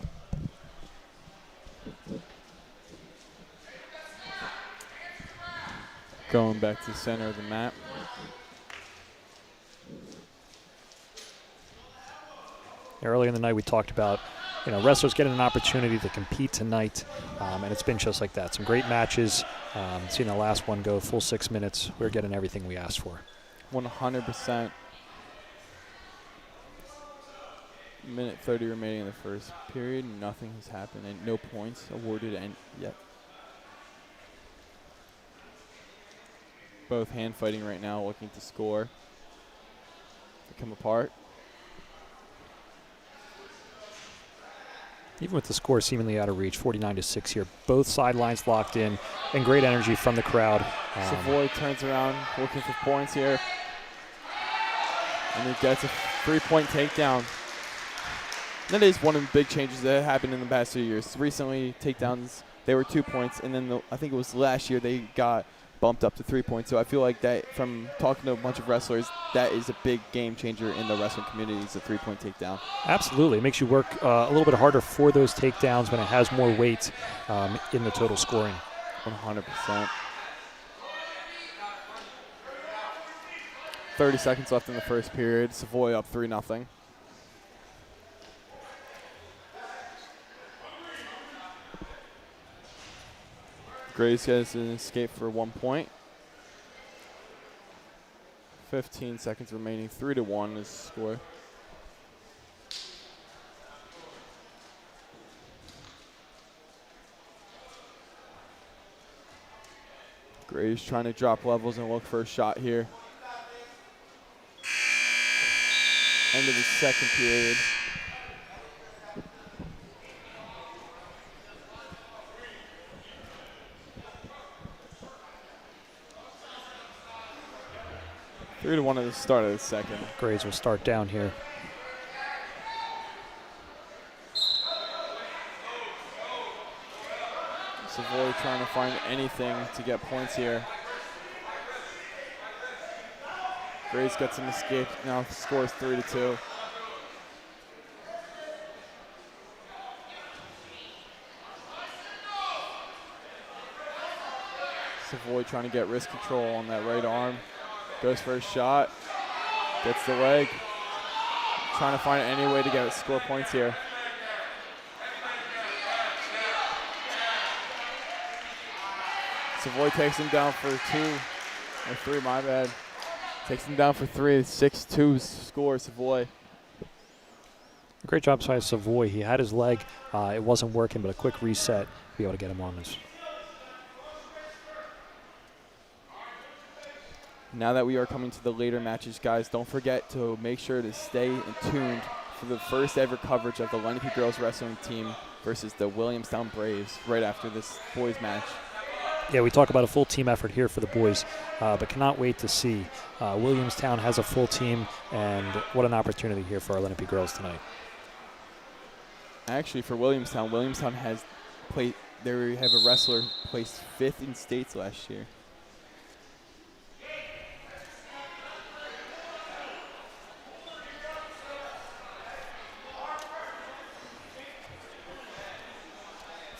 Going back to the center of the mat. Earlier in the night we talked about, wrestlers getting an opportunity to compete tonight, and it's been just like that. Some great matches. Seeing the last one go full 6 minutes, we're getting everything we asked for. 100%. Minute 30 remaining in the first period. Nothing has happened and no points awarded yet. Both hand fighting right now, looking to score. They come apart. Even with the score seemingly out of reach, 49-6 here. Both sidelines locked in, and great energy from the crowd. Savoy turns around, looking for points here. And he gets a 3-point takedown. That is one of the big changes that happened in the past 2 years. Recently, takedowns, they were 2 points, and then I think it was last year they got bumped up to 3 points. So I feel like that, from talking to a bunch of wrestlers, that is a big game changer in the wrestling community, is a 3-point takedown. Absolutely. It makes you work a little bit harder for those takedowns when it has more weight in the total scoring. 100%. 30 seconds left in the first period. Savoy up 3-0. Grace gets an escape for 1 point. 15 seconds remaining. 3-1 is the score. Grace trying to drop levels and look for a shot here. End of the second period. Three to 1 at the start of the second. Grays will start down here. Savoy trying to find anything to get points here. Grace gets an escape. Now scores 3-2. Savoy trying to get wrist control on that right arm. Goes for a shot. Gets the leg. Trying to find any way to get score points here. Savoy takes him down for 2 or 3, my bad. Takes him down for 3. 6-2 score, Savoy. Great job by Savoy. He had his leg. It wasn't working, but a quick reset to be able to get him on this. Now that we are coming to the later matches, guys, don't forget to make sure to stay tuned for the first ever coverage of the Lenape girls wrestling team versus the Williamstown Braves right after this boys match. Yeah, we talk about a full team effort here for the boys, but cannot wait to see. Williamstown has a full team, and what an opportunity here for our Lenape girls tonight. Actually, for Williamstown, Williamstown has played. They have a wrestler placed 5th in states last year.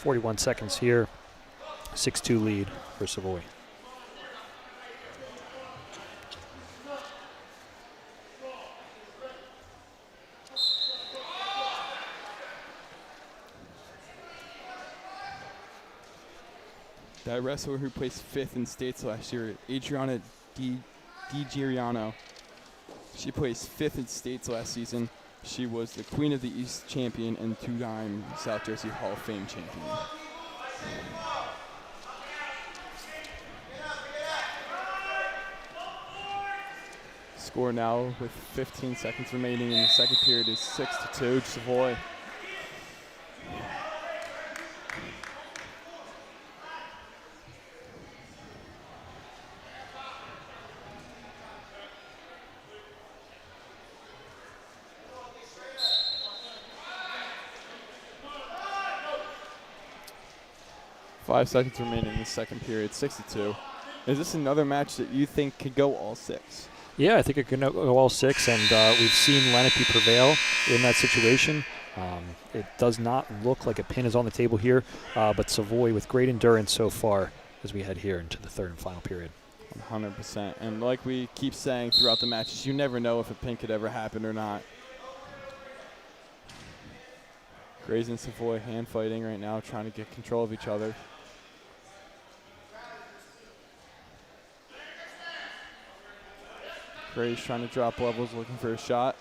.41 seconds here. 6-2 lead for Savoy. That wrestler who placed 5th in states last year, Adriana DiGiriano. She placed 5th in states last season. She was the Queen of the East champion and 2-time South Jersey Hall of Fame champion. Score now with 15 seconds remaining in the second period is 6-2 Savoy. Five seconds remaining in the second period, 6-2. Is this another match that you think could go all 6? Yeah, I think it can go all 6, and we've seen Lenape prevail in that situation. It does not look like a pin is on the table here, but Savoy with great endurance so far as we head here into the third and final period. 100%. And like we keep saying throughout the matches, you never know if a pin could ever happen or not. Grays and Savoy hand fighting right now, trying to get control of each other. Grays trying to drop levels, looking for a shot.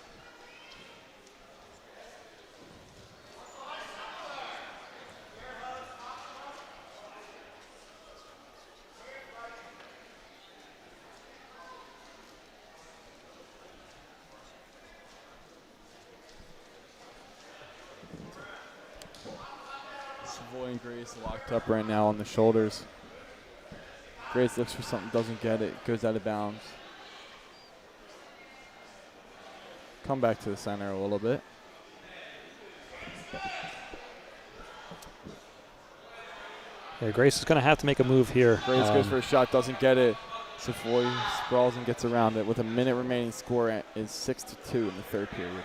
Savoy and Grace locked up right now on the shoulders. Grace looks for something, doesn't get it, goes out of bounds. Come back to the center a little bit. Yeah, Grace is going to have to make a move here. Grace goes for a shot, doesn't get it. Savoy sprawls and gets around it. With a minute remaining, score is 6-2 in the third period.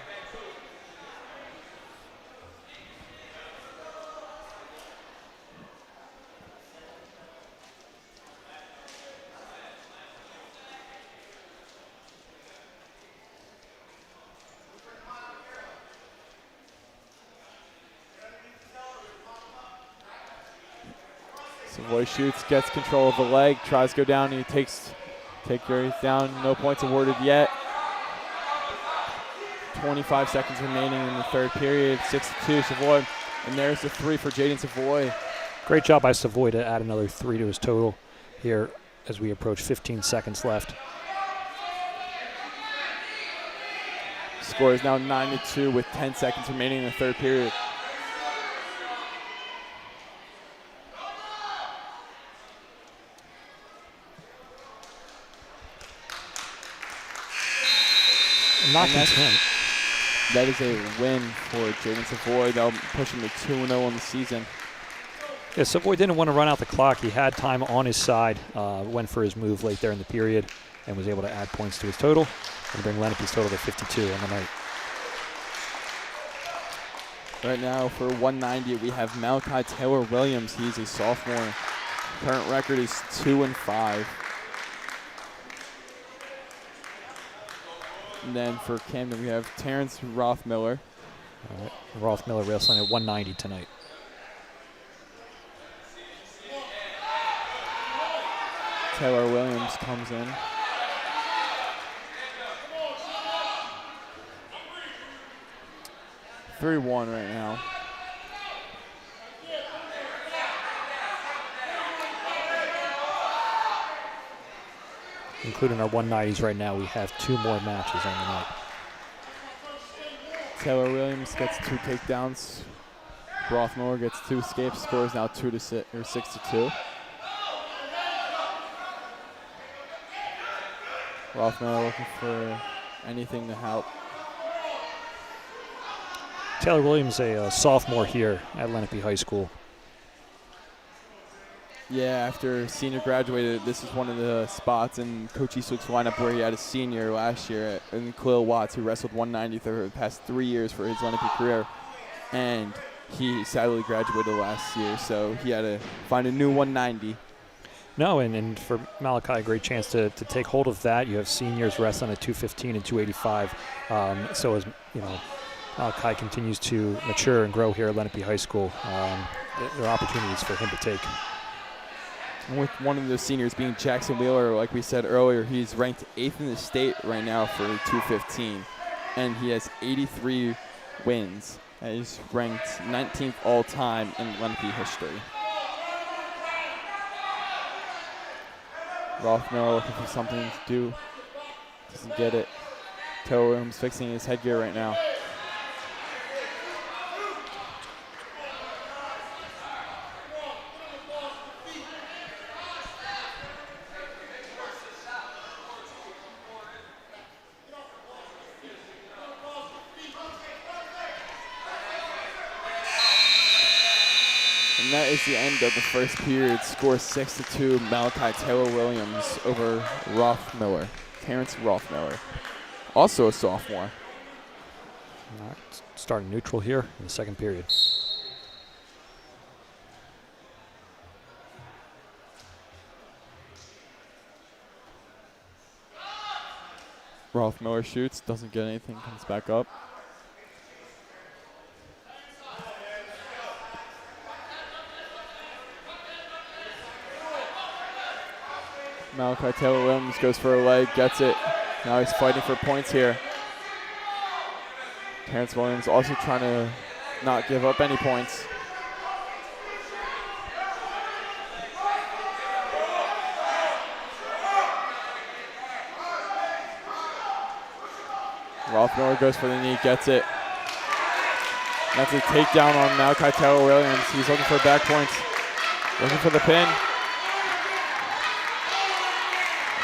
Savoy shoots, gets control of the leg, tries to go down, and he takes Grace down. No points awarded yet. 25 seconds remaining in the third period. 6-2 Savoy, and there's the three for Jaden Savoy. Great job by Savoy to add another 3 to his total here as we approach 15 seconds left. Score is now 9-2 with 10 seconds remaining in the third period. Not content. That is a win for Jaden Savoy. They'll push him to 2-0 on the season. Yeah, Savoy didn't want to run out the clock. He had time on his side, went for his move late there in the period, and was able to add points to his total and bring Lenape's total to 52 on the night. Right now for 190, we have Malachi Taylor Williams. He's a sophomore. Current record is 2-5. And then for Camden, we have Terrence Rothmiller. All right, Rothmiller wrestling at 190 tonight. Taylor Williams comes in. (3-1) right now. Including our 190s right now, we have 2 more matches on the night. Taylor Williams gets 2 takedowns. Rothmiller gets 2 escapes. Score is now 6-2. Rothmiller looking for anything to help. Taylor Williams, a sophomore here at Lenape High School. Yeah, after senior graduated, this is one of the spots in Coach Eastwick's lineup where he had a senior last year, and Khalil Watts, who wrestled 190 for the past 3 years for his Lenape career. And he sadly graduated last year, so he had to find a new 190. No, and for Malachi, a great chance to take hold of that. You have seniors wrestling at 215 and 285. So as Malachi continues to mature and grow here at Lenape High School, there are opportunities for him to take. And with one of the seniors being Jackson Wheeler, like we said earlier, he's ranked 8th in the state right now for 215, and he has 83 wins. He's ranked 19th all-time in Lenape history. Rothmiller looking for something to do. Doesn't get it. Taylor Williams fixing his headgear right now. And that is the end of the first period. Score 6-2. Malachi Taylor Williams over Rothmiller. Terrence Rothmiller. Also a sophomore. All right, starting neutral here in the second period. Rothmiller shoots, doesn't get anything, comes back up. Malachi Taylor Williams goes for a leg, gets it. Now he's fighting for points here. Terrence Williams also trying to not give up any points. Rothmiller goes for the knee, gets it. That's a takedown on Malachi Taylor Williams. He's looking for back points. Looking for the pin.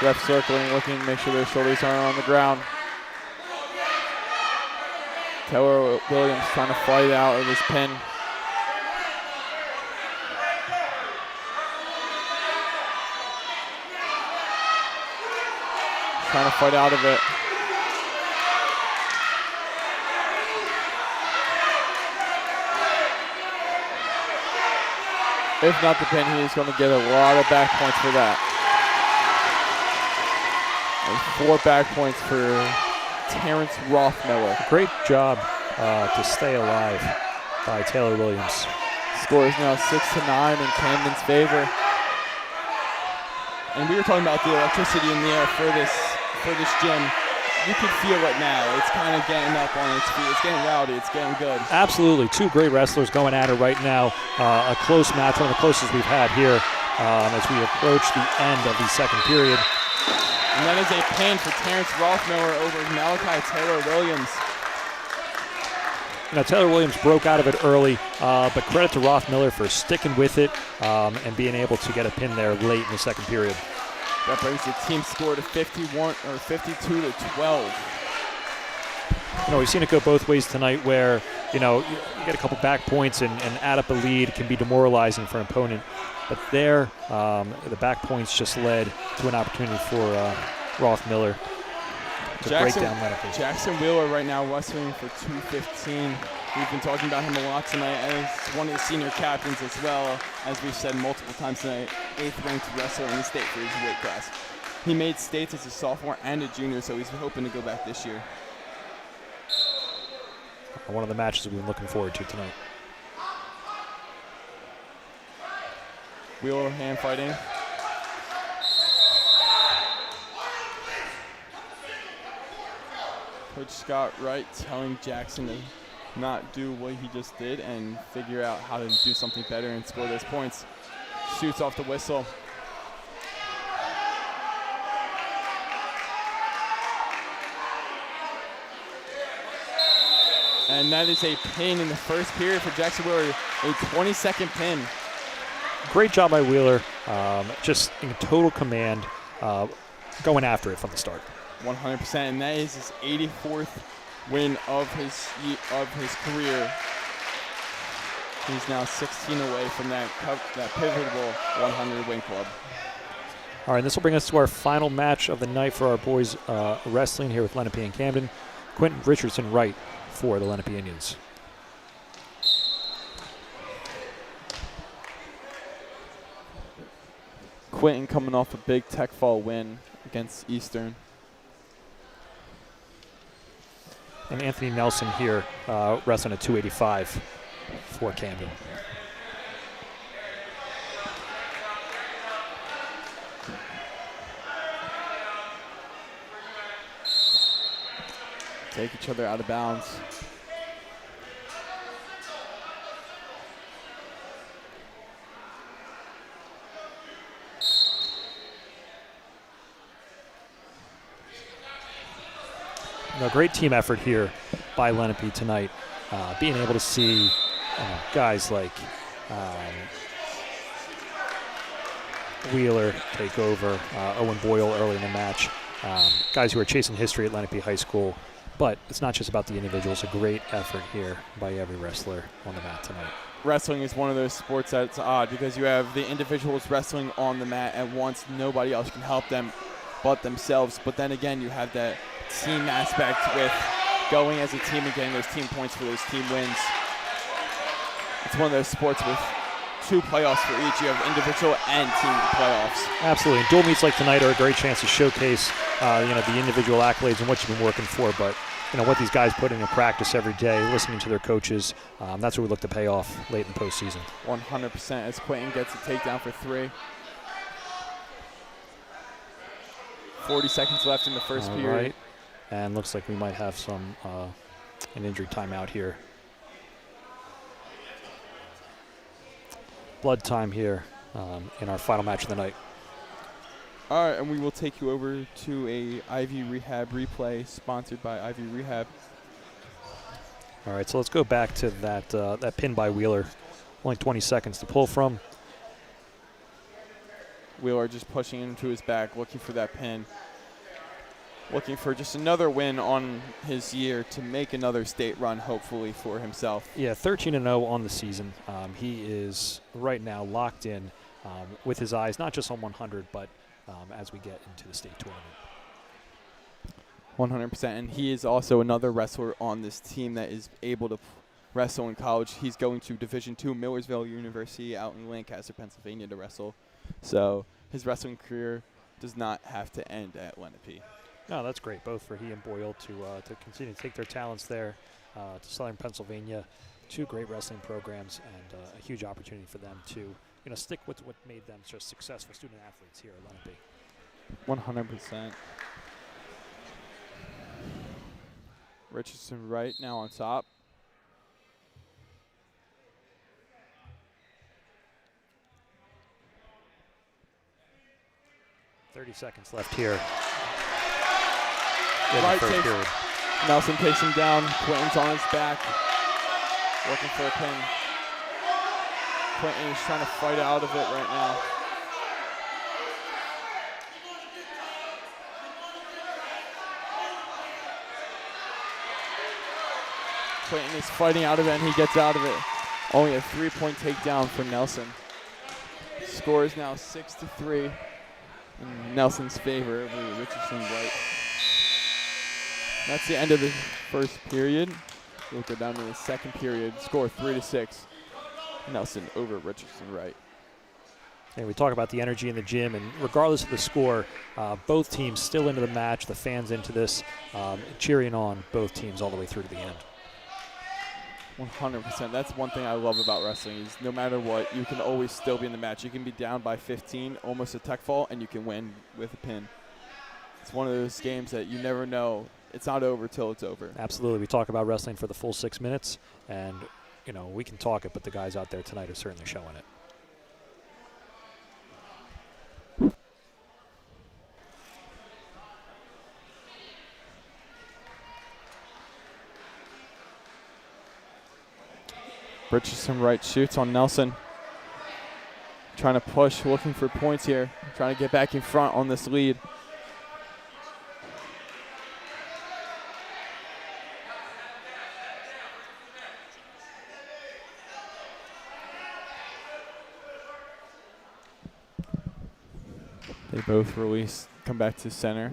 Ref circling, looking to make sure their shoulders aren't on the ground. Taylor Williams trying to fight out of this pin. Trying to fight out of it. If not the pin, he is going to get a lot of back points for that. And 4 back points for Terrence Rothmiller. Great job to stay alive by Taylor Williams. Score is now 6-9 in Camden's favor. And we were talking about the electricity in the air for this gym. You can feel it now. It's kind of getting up on its feet. It's getting rowdy. It's getting good. Absolutely. 2 great wrestlers going at it right now. A close match, one of the closest we've had here as we approach the end of the second period. And that is a pin for Terrence Rothmiller over Malachi Taylor Williams. Taylor Williams broke out of it early, but credit to Rothmiller for sticking with it and being able to get a pin there late in the second period. That brings the team score to 52-12. We've seen it go both ways tonight where, you get a couple back points and add up a lead can be demoralizing for an opponent. But there, the back points just led to an opportunity for Rothmiller to break down Lenape. Jackson Wheeler right now wrestling for 215. We've been talking about him a lot tonight as one of the senior captains as well, as we've said multiple times tonight, 8th ranked wrestler in the state for his weight class. He made states as a sophomore and a junior, so he's hoping to go back this year. One of the matches we've been looking forward to tonight. Wheeler hand fighting. Coach Scott Wright telling Jackson to not do what he just did and figure out how to do something better and score those points. Shoots off the whistle. And that is a pin in the first period for Jackson Wheeler, a 22nd pin. Great job by Wheeler, just in total command, going after it from the start. 100%, and that is his 84th win of his career. He's now 16 away from that pivotal 100-win club. All right, this will bring us to our final match of the night for our boys wrestling here with Lenape and Camden. Quentin Richardson Wright for the Lenape Indians. Quentin coming off a big tech fall win against Eastern. And Anthony Nelson here wrestling at 285 for Camden. Take each other out of bounds. Great team effort here by Lenape tonight. Being able to see guys like Wheeler take over, Owen Boyle early in the match. Guys who are chasing history at Lenape High School. But it's not just about the individuals. A great effort here by every wrestler on the mat tonight. Wrestling is one of those sports that's odd because you have the individuals wrestling on the mat at once. Nobody else can help them but themselves. But then again, you have that team aspect with going as a team and getting those team points for those team wins. It's one of those sports with 2 playoffs for each. You have individual and team playoffs. Absolutely. And dual meets like tonight are a great chance to showcase the individual accolades and what you've been working for, but what these guys put into practice every day, listening to their coaches, that's what we look to pay off late in the postseason. 100% as Quentin gets a takedown for 3. 40 seconds left in the first period. Right. And looks like we might have an injury timeout here. Blood time here in our final match of the night. All right, and we will take you over to a Ivy Rehab replay sponsored by Ivy Rehab. All right, so let's go back to that pin by Wheeler. Only 20 seconds to pull from. Wheeler just pushing into his back, looking for that pin. Looking for just another win on his year to make another state run, hopefully, for himself. Yeah, 13-0 on the season. He is right now locked in with his eyes, not just on 100, but as we get into the state tournament. 100%. And he is also another wrestler on this team that is able to wrestle in college. He's going to Division II Millersville University out in Lancaster, Pennsylvania to wrestle. So his wrestling career does not have to end at Lenape. No, that's great, both for he and Boyle to continue to take their talents there to Southern Pennsylvania. Two great wrestling programs and a huge opportunity for them to stick with what made them just successful student athletes here at Lenape. 100%. Richardson Wright now on top. .30 seconds left here. Wright takes, Nelson takes him down. Quentin's on his back, looking for a pin. Quentin is trying to fight out of it right now. Quentin is fighting out of it, and he gets out of it. Only a 3-point takedown for Nelson. Score is now 6-3 in Nelson's favor over Richardson Wright. That's the end of the first period. We'll go down to the second period. Score 3-6. Nelson over Richardson Wright. And we talk about the energy in the gym, and regardless of the score, both teams still into the match, the fans into this, cheering on both teams all the way through to the end. 100%. That's one thing I love about wrestling is no matter what, you can always still be in the match. You can be down by 15, almost a tech fall, and you can win with a pin. It's one of those games that you never know. It's not over till it's over. Absolutely. We talk about wrestling for the full 6 minutes, and we can talk it, but the guys out there tonight are certainly showing it. Richardson Wright shoots on Nelson. Trying to push, looking for points here. Trying to get back in front on this lead. They both release, come back to center.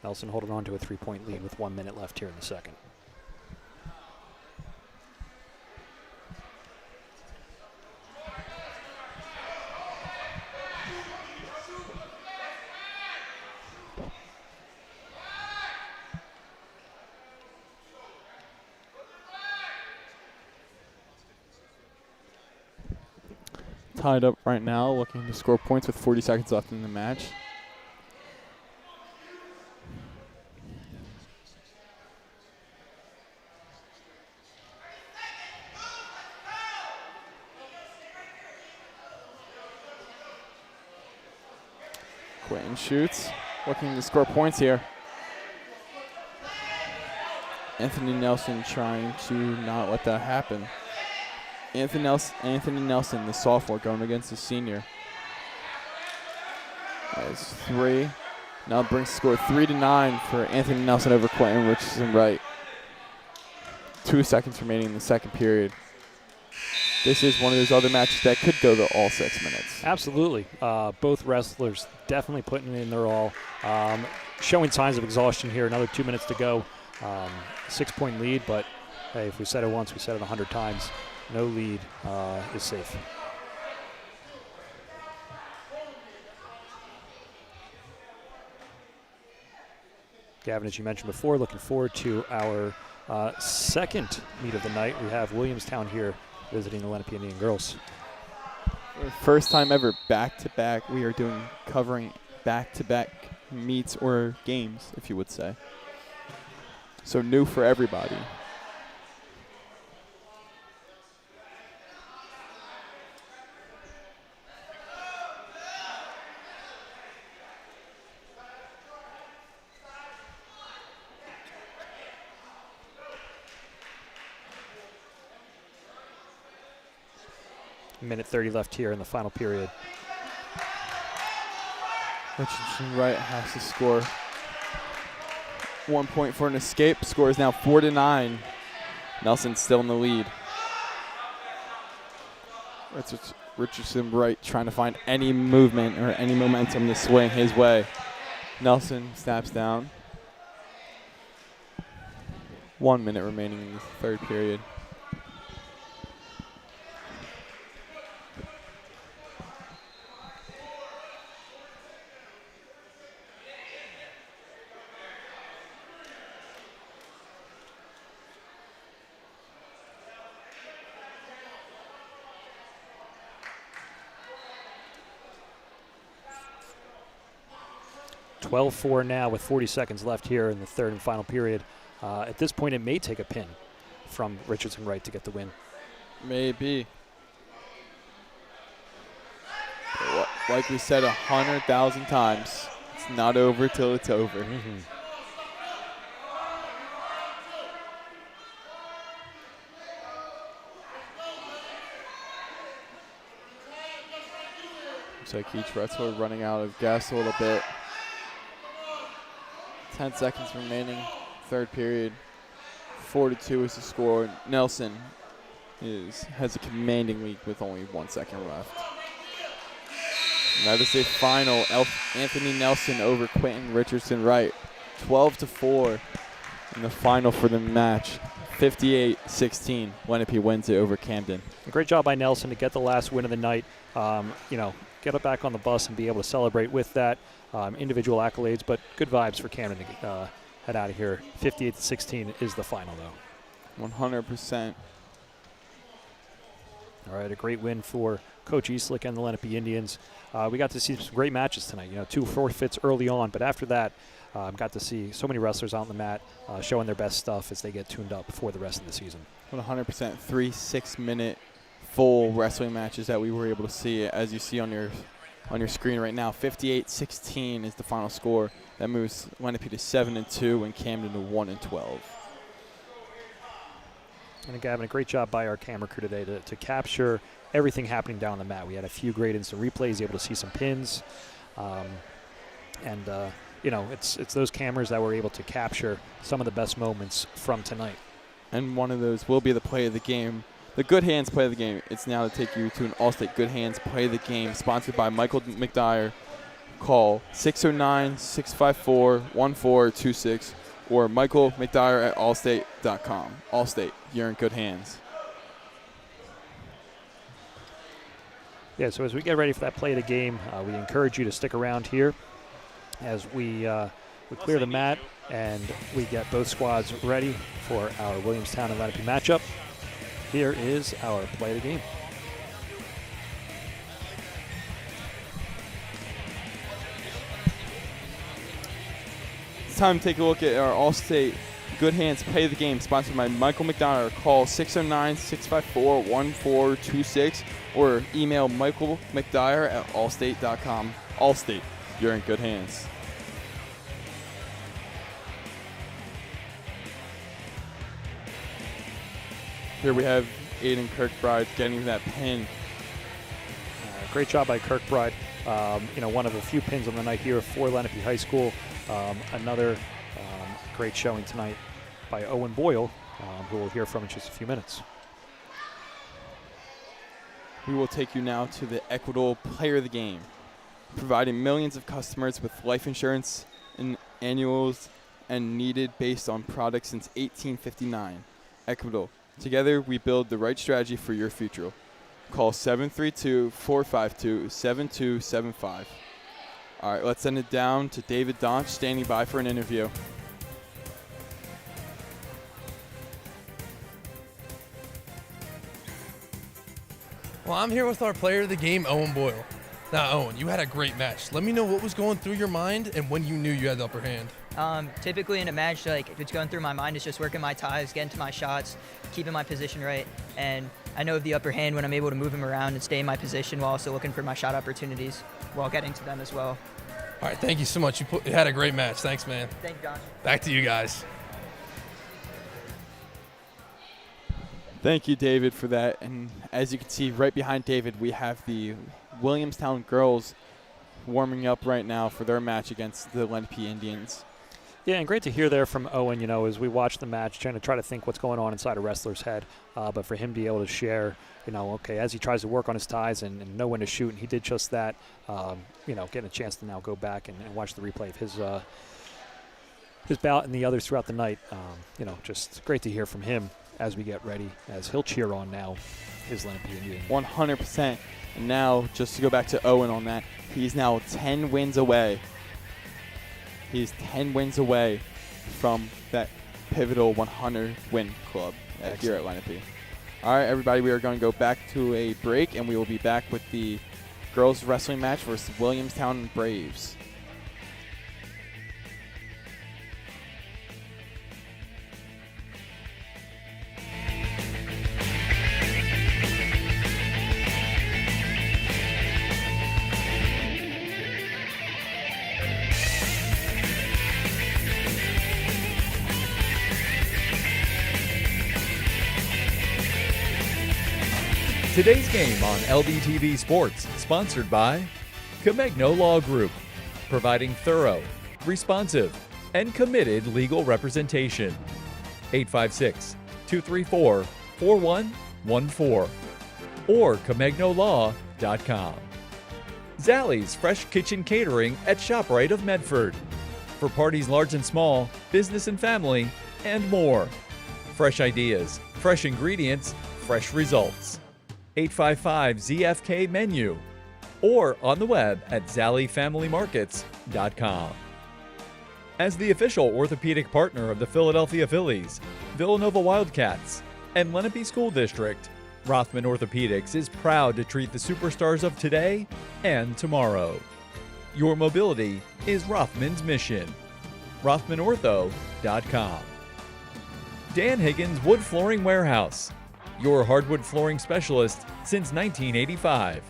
Nelson holding on to a 3-point lead with 1 minute left here in the second. Tied up right now, looking to score points with 40 seconds left in the match. Quentin shoots, looking to score points here. Anthony Nelson trying to not let that happen. Anthony Nelson, the sophomore, going against the senior. That's 3. Now brings the score 3-9 for Anthony Nelson over Quentin Richardson Wright. 2 seconds remaining in the second period. This is one of those other matches that could go to all 6 minutes. Absolutely. Both wrestlers definitely putting in their all. Showing signs of exhaustion here. Another 2 minutes to go. 6-point lead, but hey, if we said it once, we said it 100 times. No lead is safe. Gavin, as you mentioned before, looking forward to our second meet of the night. We have Williamstown here visiting the Lenape Indian girls. First time ever back-to-back. We are covering back-to-back meets or games, if you would say. So new for everybody. Minute 30 left here in the final period. Richardson Wright has to score 1 point for an escape. Score is now 4-9. Nelson's still in the lead. Richardson Wright trying to find any movement or any momentum to swing his way. Nelson snaps down. 1 minute remaining in the third period. (12-4) now with 40 seconds left here in the third and final period. At this point, it may take a pin from Richardson Wright to get the win. Maybe. But like we said 100,000 times, it's not over till it's over. Mm-hmm. Looks like each wrestler running out of gas a little bit. 10 seconds remaining, third period. 4-2 is the score. Nelson has a commanding lead with only 1 second left. And that is a final. Anthony Nelson over Quentin Richardson Wright. 12-4 in the final for the match. 58-16. Lenape wins it over Camden. A great job by Nelson to get the last win of the night. Get it back on the bus and be able to celebrate with that. Individual accolades, but good vibes for Camden to head out of here. 58-16 is the final, though. 100%. All right, a great win for Coach Eastlick and the Lenape Indians. We got to see some great matches tonight. 2 forfeits early on, but after that, got to see so many wrestlers out on the mat showing their best stuff as they get tuned up for the rest of the season. 100%. 3 6-minute full wrestling matches that we were able to see, as you see on your screen right now. 58-16 is the final score. That moves Lenape to 7-2 and Camden to 1-12. And Gavin, a great job by our camera crew today to capture everything happening down the mat. We had a few great instant replays, able to see some pins. It's those cameras that were able to capture some of the best moments from tonight. And one of those will be the play of the game. The Good Hands play of the game. It's now to take you to an Allstate Good Hands play of the game, sponsored by Michael McDyer. Call 609-654-1426 or Michael McDyer at allstate.com. Allstate, you're in good hands. Yeah, so as we get ready for that play of the game, we encourage you to stick around here as we clear the mat and we get both squads ready for our Williamstown and Lenape matchup. Here is our play of the game. It's time to take a look at our Allstate Good Hands play of the game, sponsored by Michael McDonough. Call 609-654-1426 or email Michael McDyer at allstate.com. Allstate, you're in good hands. Here we have Aiden Kirkbride getting that pin. Great job by Kirkbride. One of the few pins on the night here for Lenape High School. Another great showing tonight by Owen Boyle, who we'll hear from in just a few minutes. We will take you now to the Equitable Player of the Game, providing millions of customers with life insurance and annuals and needed based on products since 1859. Equitable. Together, we build the right strategy for your future. Call 732-452-7275. All right, let's send it down to David Donch, standing by for an interview. Well, I'm here with our player of the game, Owen Boyle. Now, Owen, you had a great match. Let me know what was going through your mind and when you knew you had the upper hand. Typically in a match, what's going through my mind is just working my ties, getting to my shots, keeping my position right, and I know the upper hand when I'm able to move him around and stay in my position while also looking for my shot opportunities while getting to them as well. All right, thank you so much. You had a great match. Thanks, man. Thank you, Josh. Back to you guys. Thank you, David, for that. And as you can see right behind David, we have the Williamstown girls warming up right now for their match against the Lenape Indians. Yeah, and great to hear there from Owen, as we watch the match, trying to think what's going on inside a wrestler's head. But for him to be able to share, as he tries to work on his ties and know when to shoot, and he did just that, getting a chance to now go back and watch the replay of his bout and the others throughout the night. Just great to hear from him as we get ready, as he'll cheer on now his Lenape Indian. 100%. And now, just to go back to Owen on that, he's now 10 wins away. He's 10 wins away from that pivotal 100-win club here at Lenape. All right, everybody, we are going to go back to a break, and we will be back with the girls wrestling match versus Williamstown Braves. Today's game on LDTV Sports, sponsored by Camegno Law Group, providing thorough, responsive, and committed legal representation. 856-234-4114 or CamegnoLaw.com. Zallie's Fresh Kitchen Catering at ShopRite of Medford, for parties large and small, business and family, and more. Fresh ideas, fresh ingredients, fresh results. 855-ZFK menu or on the web at ZallieFamilyMarkets.com. As the official orthopedic partner of the Philadelphia Phillies, Villanova Wildcats, and Lenape School District, Rothman Orthopedics is proud to treat the superstars of today and tomorrow. Your mobility is Rothman's mission. RothmanOrtho.com. Dan Higgins Wood Flooring Warehouse, your hardwood flooring specialist since 1985.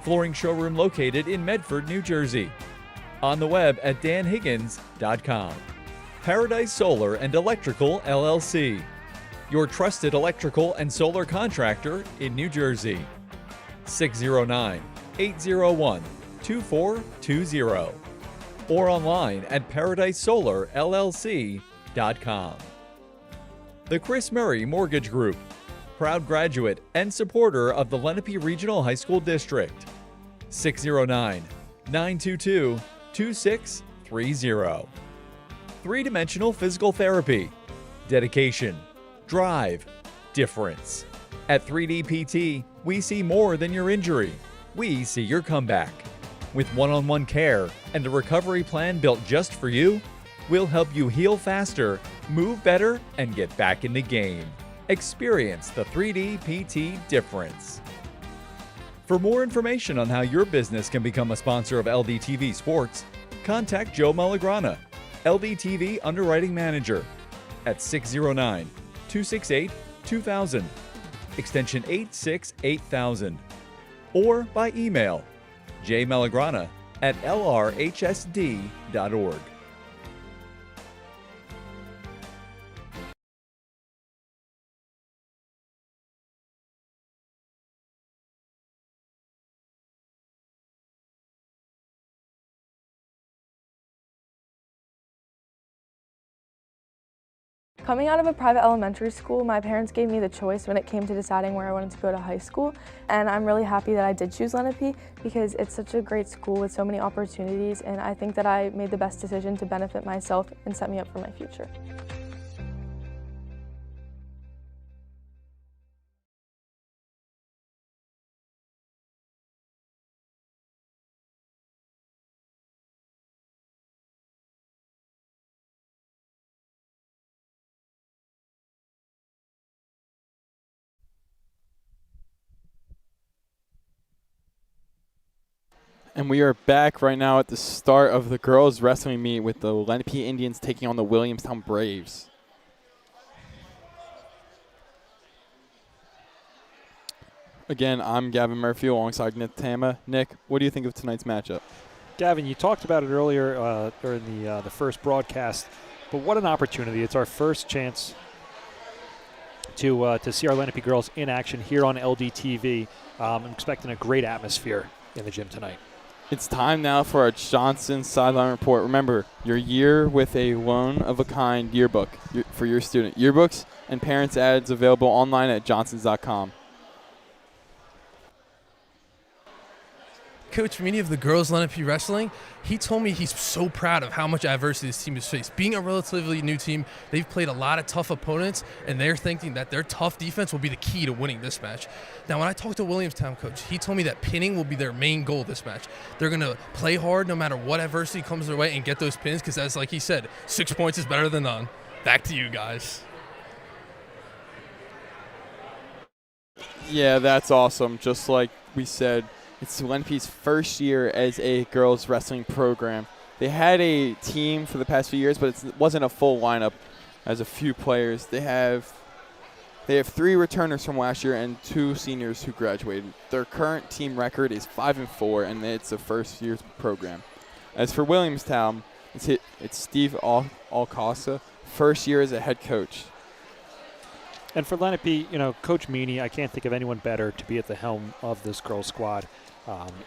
Flooring showroom located in Medford, New Jersey. On the web at danhiggins.com. Paradise Solar and Electrical LLC, your trusted electrical and solar contractor in New Jersey. 609-801-2420 or online at paradisesolarllc.com. The Chris Murray Mortgage Group, proud graduate and supporter of the Lenape Regional High School District. 609-922-2630. Three-dimensional physical therapy. Dedication, drive, difference. At 3D PT, we see more than your injury. We see your comeback. With one-on-one care and a recovery plan built just for you, we'll help you heal faster, move better, and get back in the game. Experience the 3D PT difference. For more information on how your business can become a sponsor of LDTV Sports, contact Joe Malagrana, LDTV Underwriting Manager, at 609-268-2000, extension 868,000, or by email jmalagrana@lrhsd.org. Coming out of a private elementary school, my parents gave me the choice when it came to deciding where I wanted to go to high school, and I'm really happy that I did choose Lenape because it's such a great school with so many opportunities, and I think that I made the best decision to benefit myself and set me up for my future. And we are back right now at the start of the girls' wrestling meet with the Lenape Indians taking on the Williamstown Braves. Again, I'm Gavin Murphy alongside Nick Tama. Nick, what do you think of tonight's matchup? Gavin, you talked about it earlier during the first broadcast, but what an opportunity. It's our first chance to see our Lenape girls in action here on LDTV. I'm expecting a great atmosphere in the gym tonight. It's time now for our Johnson Sideline Report. Remember, your year with a one-of-a-kind yearbook for your student. Yearbooks and parents' ads available online at johnsons.com. Coach Meany of the girls Lenape wrestling, he told me he's so proud of how much adversity this team has faced. Being a relatively new team, they've played a lot of tough opponents, and they're thinking that their tough defense will be the key to winning this match. Now, when I talked to Williamstown coach, he told me that pinning will be their main goal this match. They're going to play hard no matter what adversity comes their way and get those pins because, as like he said, 6 points is better than none. Back to you guys. Yeah, that's awesome. Just like we said, it's Lenape's first year as a girls wrestling program. They had a team for the past few years, but it wasn't a full lineup as a few players. They have 3 returners from last year and 2 seniors who graduated. Their current team record is 5-4, and it's a first year's program. As for Williamstown, it's Steve Alcasa, first year as a head coach. And for Lenape, Coach Meany, I can't think of anyone better to be at the helm of this girls squad.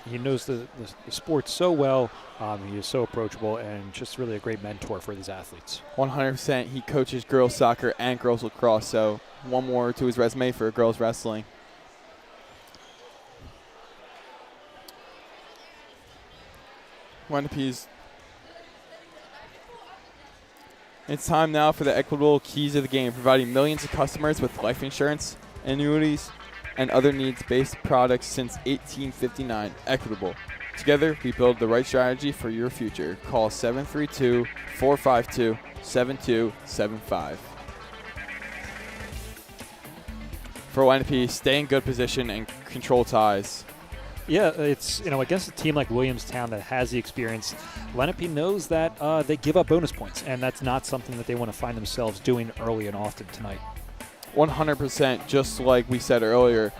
He knows the sport so well. He is so approachable and just really a great mentor for these athletes. 100%. He coaches girls soccer and girls lacrosse, so one more to his resume for girls wrestling. Lenape's. It's time now for the equitable keys of the game, providing millions of customers with life insurance, annuities, and other needs-based products since 1859. Equitable. Together, we build the right strategy for your future. Call 732-452-7275. For Lenape, stay in good position and control ties. Yeah, it's, against a team like Williamstown that has the experience, Lenape knows that they give up bonus points, and that's not something that they want to find themselves doing early and often tonight. 100%, just like we said earlier,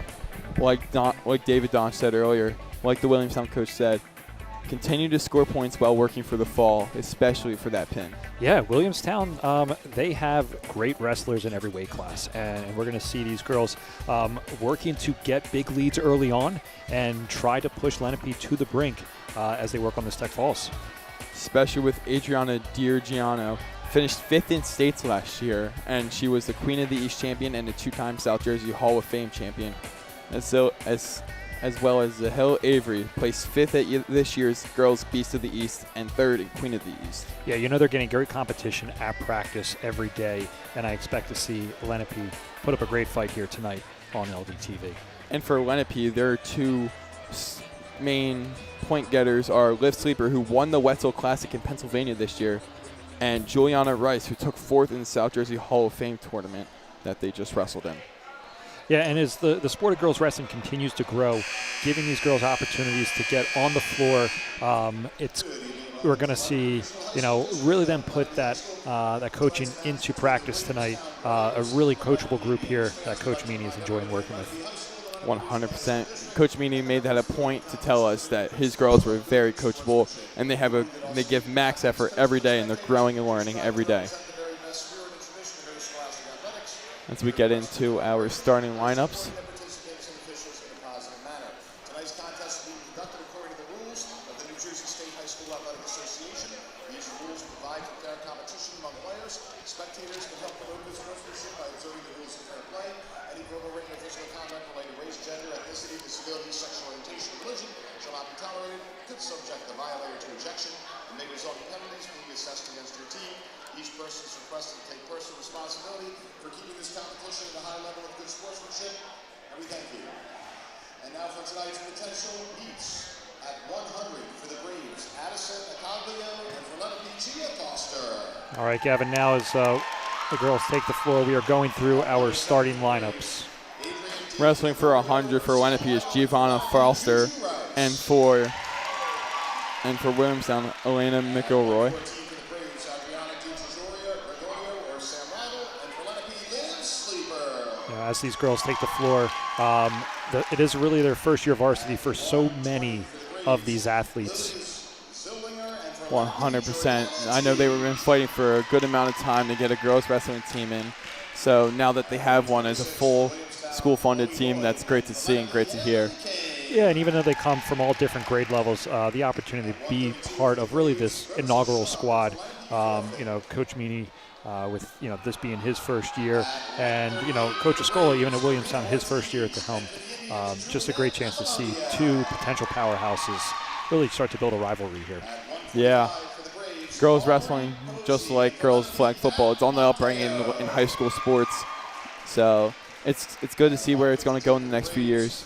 like David Donch said earlier, like the Williamstown coach said, continue to score points while working for the fall, especially for that pin. Yeah, Williamstown, they have great wrestlers in every weight class, and we're going to see these girls working to get big leads early on and try to push Lenape to the brink as they work on the Tech Falls. Especially with Adriana Diorgiano, finished 5th in states last year, and she was the Queen of the East champion and a 2-time South Jersey Hall of Fame champion. As well as Zahil Avery, placed 5th at this year's Girls Beast of the East and 3rd in Queen of the East. Yeah, they're getting great competition at practice every day, and I expect to see Lenape put up a great fight here tonight on LDTV. And for Lenape, their 2 main point getters are Liv Sleeper, who won the Wetzel Classic in Pennsylvania this year, and Juliana Rice, who took 4th in the South Jersey Hall of Fame tournament that they just wrestled in. Yeah, and as the sport of girls wrestling continues to grow, giving these girls opportunities to get on the floor, we're going to see, really them put that coaching into practice tonight. A really coachable group here that Coach Meany is enjoying working with. 100%. Coach Meany made that a point to tell us that his girls were very coachable, and they give max effort every day, and they're growing and learning every day. As we get into our starting lineups. Tonight's contest will be conducted according to the rules of the New Jersey State High School Athletic Association. These rules provide for fair competition among players. Spectators can help promote good sportsmanship by observing the rules of fair play. Any verbal, written, or physical conduct related to race, gender, ethnicity, disability, sexual orientation, or religion shall not be tolerated. Could subject the violator to ejection and may result in penalties being assessed against your team. Each person is requested to take personal responsibility for keeping this competition at a high level of good sportsmanship, and we thank you. And now for tonight's potential meets. At 100 for the Braves, Addison Acaglio, and for Lenape, Gia Foster. All right, Gavin, now as the girls take the floor, we are going through our starting lineups. Wrestling for 100 for Lenape is Giovanna Foster, and for Williamstown, Elena McElroy. As these girls take the floor, it is really their first year of varsity for so many of these athletes. 100%. I know they've been fighting for a good amount of time to get a girls wrestling team in. So now that they have one as a full school-funded team, that's great to see and great to hear. Yeah, and even though they come from all different grade levels, the opportunity to be part of really this inaugural squad, Coach Meany, with this being his first year, and Coach Escola, even at Williamstown, his first year at the helm, just a great chance to see two potential powerhouses really start to build a rivalry here. Yeah, girls wrestling, just like girls flag football, it's on the upbringing in high school sports. So it's good to see where it's going to go in the next few years.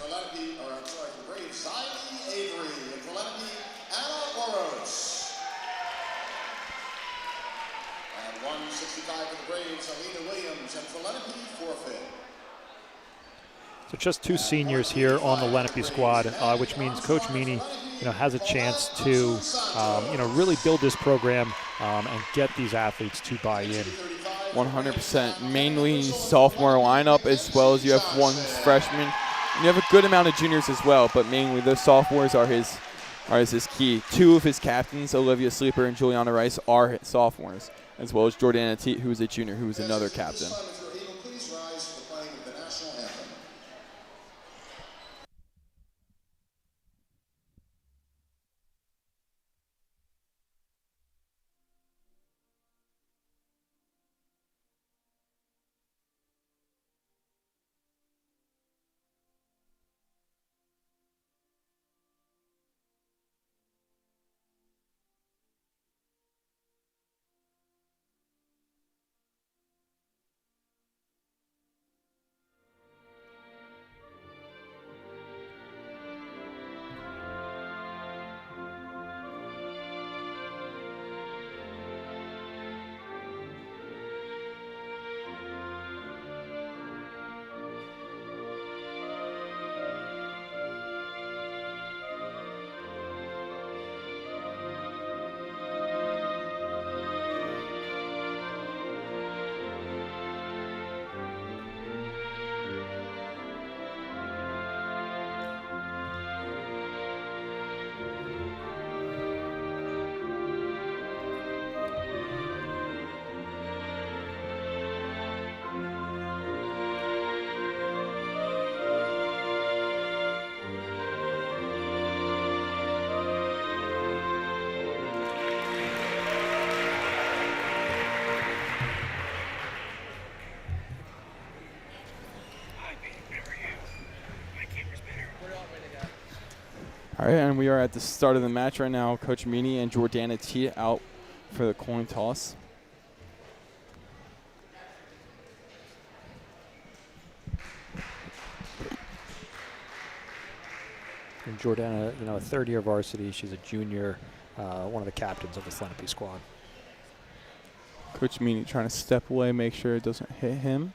So just two seniors here on the Lenape squad, which means Coach Meany, has a chance to, really build this program and get these athletes to buy in. 100%. Mainly sophomore lineup, as well as you have one freshman. And you have a good amount of juniors as well, but mainly those sophomores are his key. Two of his captains, Olivia Sleeper and Juliana Rice, are sophomores, as well as Jordana Teat, who is a junior, who is another captain. All right, and we are at the start of the match right now. Coach Meany and Jordana Teat out for the coin toss. And Jordana, a third-year varsity. She's a junior, one of the captains of the Lenape squad. Coach Meany trying to step away, make sure it doesn't hit him.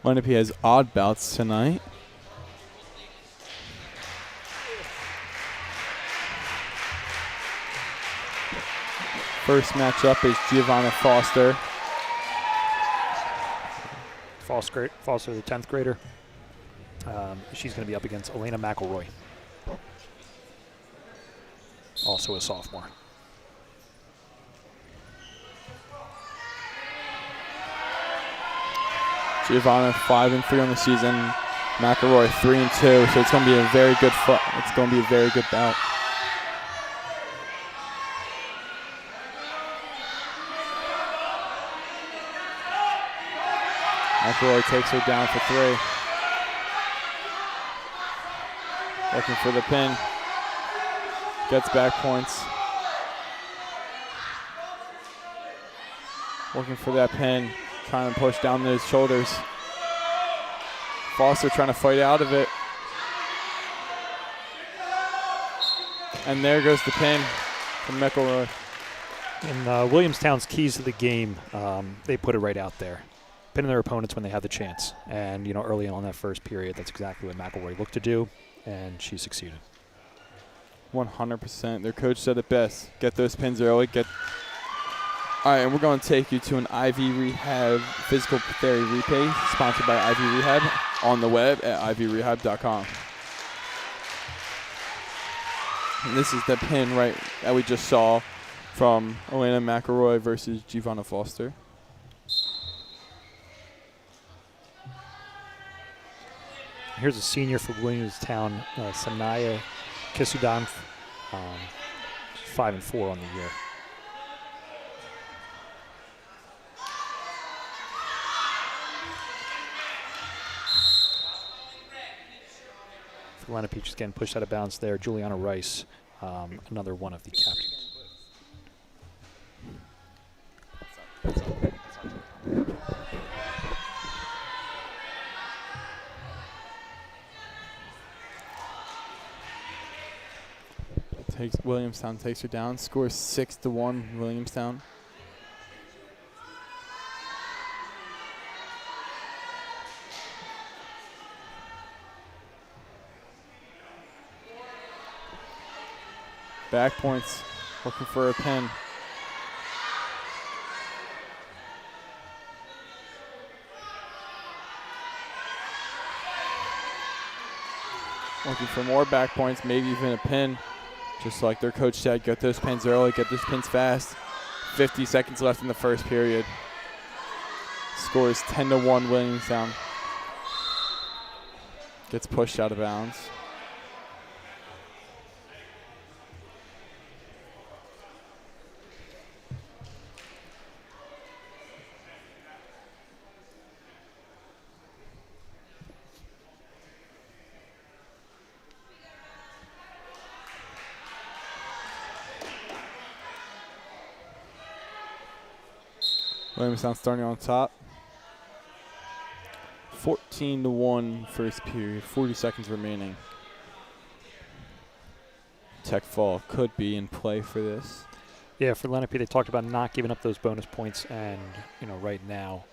Lenape has odd bouts tonight. First matchup is Giovanna Foster. Foster, the 10th grader. She's going to be up against Elena McElroy, also a sophomore. Giovanna 5-3 on the season. McElroy 3-2. So it's going to be a very good It's going to be a very good bout. McElroy takes her down for 3. Looking for the pin. Gets back points. Looking for that pin. Trying to push down those shoulders. Foster trying to fight out of it. And there goes the pin from McElroy. And Williamstown's keys to the game, they put it right out there. Pinning their opponents when they have the chance. And, early on in that first period, that's exactly what McElroy looked to do, and she succeeded. 100%. Their coach said it best. Get those pins early. All right, and we're going to take you to an IV Rehab Physical Therapy Repay, sponsored by IV Rehab. on the web at ivyrehab.com. And this is the pin right that we just saw from Elena McElroy versus Giovanna Foster. Here's a senior for Williamstown, Sanaya Kisudan, 5-4 on the year. For Lenape, just getting pushed out of bounds there. Juliana Rice, another one of the captains. Williamstown takes her down. Scores 6-1 Williamstown. Back points, looking for a pin. Looking for more back points, maybe even a pin. Just like their coach said, get those pins early, get those pins fast. 50 seconds left in the first period. Scores 10-1 Williamstown. Gets pushed out of bounds. Williamstown starting on top. 14-1 first period, 40 seconds remaining. Tech fall could be in play for this. Yeah, for Lenape, they talked about not giving up those bonus points, and right now,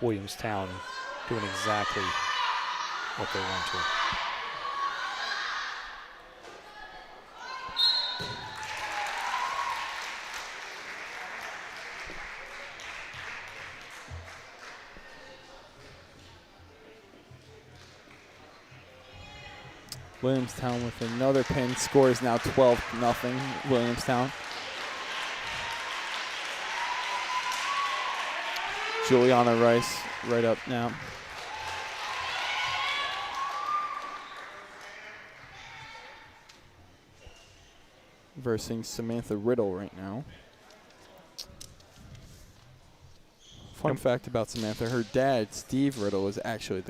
Williamstown doing exactly what they want to. Williamstown with another pin. Score is now 12-0 Williamstown. Juliana Rice right up now. Versing Samantha Riddle right now. Fun fact about Samantha, her dad, Steve Riddle, is actually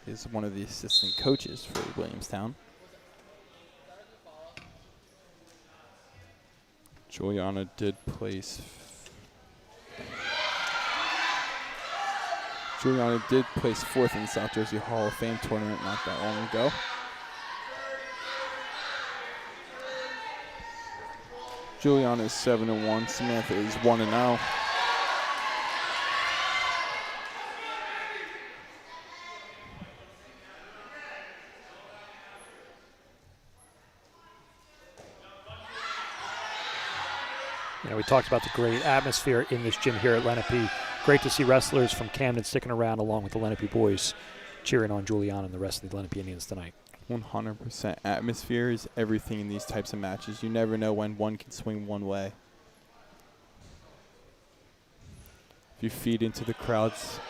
is one of the assistant coaches for Williamstown. Juliana did place fourth in the South Jersey Hall of Fame tournament not that long ago. Juliana is 7-1. Samantha is 1-0. We talked about the great atmosphere in this gym here at Lenape. Great to see wrestlers from Camden sticking around along with the Lenape boys cheering on Juliana and the rest of the Lenape Indians tonight. 100% atmosphere is everything in these types of matches. You never know when one can swing one way. If you feed into the crowds,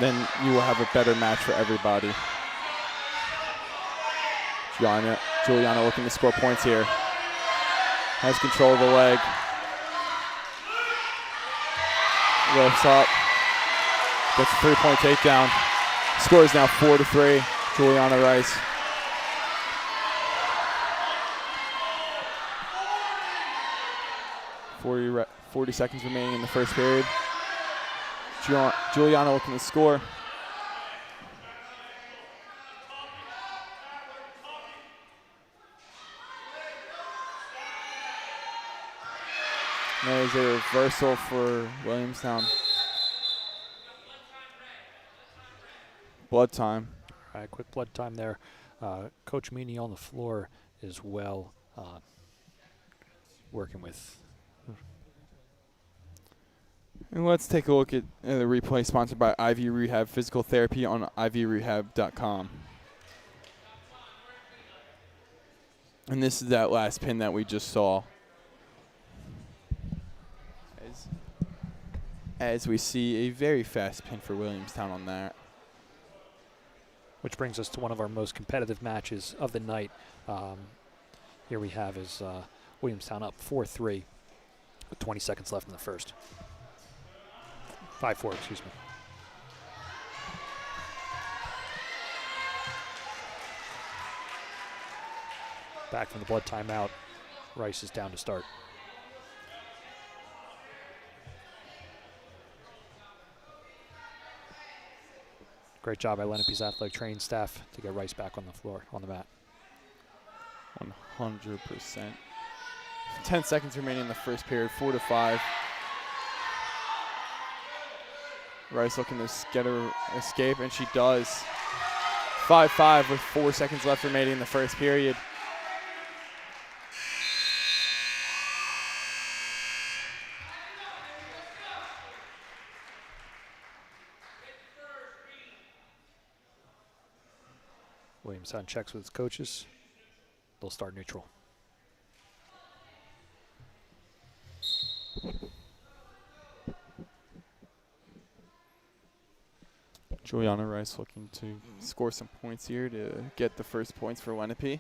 then you will have a better match for everybody. Juliana looking to score points here. Has control of the leg. Lifts up. Gets a 3-point takedown. Score is now 4-3. Juliana Rice. Forty seconds remaining in the first period. Juliana looking to score. There's a reversal for Williamstown. Blood time. All right, quick blood time there. Coach Meany on the floor as well, working with And let's take a look at the replay sponsored by IV Rehab Physical Therapy on ivrehab.com. And this is that last pin that we just saw. As we see a very fast pin for Williamstown on that. Which brings us to one of our most competitive matches of the night. Here we have is Williamstown up 4-3 with 20 seconds left in the first. 5-4, excuse me. Back from the blood timeout. Rice is down to start. Great job by Lenape's athletic training staff to get Rice back on the floor, on the mat. 100%. 10 seconds remaining in the first period, 4-5. Rice looking to get her escape, and she does. 5-5 with 4 seconds left remaining in the first period. Williamstown checks with his coaches. They'll start neutral. Juliana Rice looking to score some points here to get the first points for Lenape.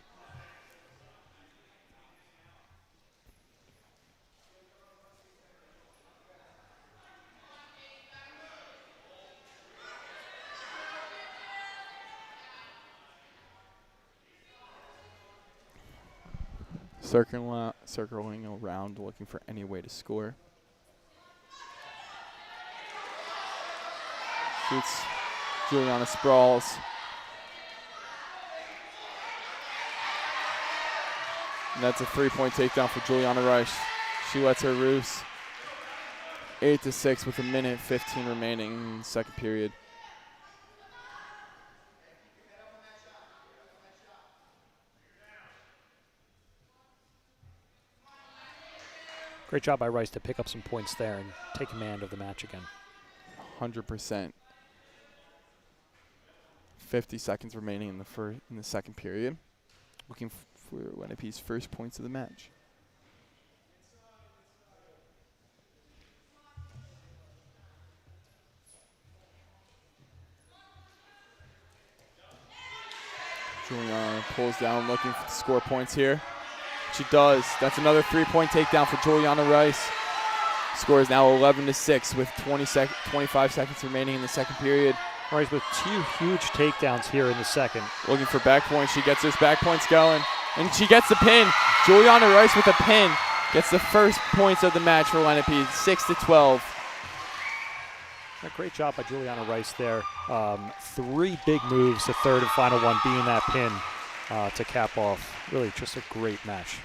Circling around, looking for any way to score. Shoots. Juliana sprawls. And that's a 3-point takedown for Juliana Rice. She lets her loose. 8-6 with 1:15 remaining in the second period. Great job by Rice to pick up some points there and take command of the match again. 100%. 50 seconds remaining in the second period. Looking for Lenape's first points of the match. Juliana pulls down, looking to score points here. She does. That's another 3-point takedown for Juliana Rice. Score is now 11-6 with 25 seconds remaining in the second period. Rice with 2 huge takedowns here in the second. Looking for back points. She gets those back points going. And she gets the pin. Juliana Rice with a pin. Gets the first points of the match for Lenape, 6-12. A great job by Juliana Rice there. 3 big moves, the third and final one being that pin to cap off. Really just a great match.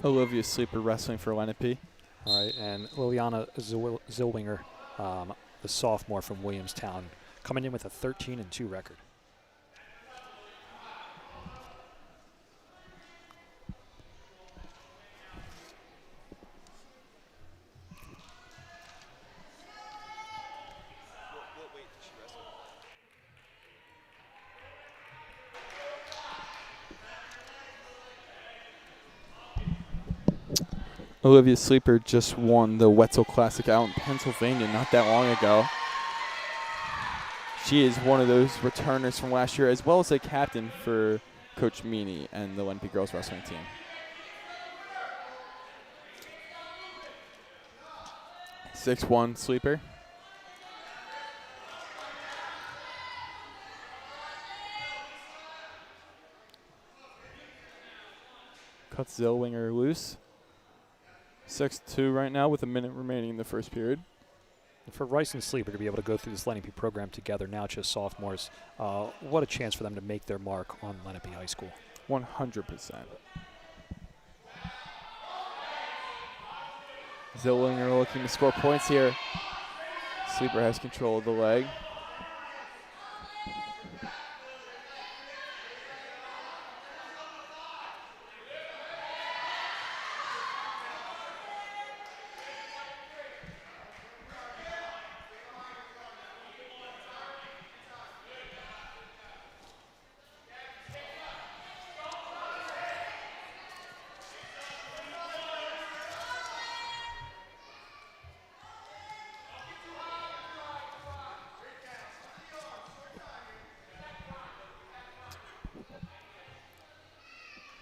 Olivia Sleeper wrestling for Lenape. All right, and Liliana Zilwinger, the sophomore from Williamstown, coming in with a 13-2 record. Olivia Sleeper just won the Wetzel Classic out in Pennsylvania not that long ago. She is one of those returners from last year, as well as a captain for Coach Meany and the Lenape girls wrestling team. (6'1" Sleeper. Cuts Zellwinger loose. 6-2 right now with a minute remaining in the first period. For Rice and Sleeper to be able to go through this Lenape program together, now just sophomores, what a chance for them to make their mark on Lenape High School. 100%. Zillinger looking to score points here. Sleeper has control of the leg.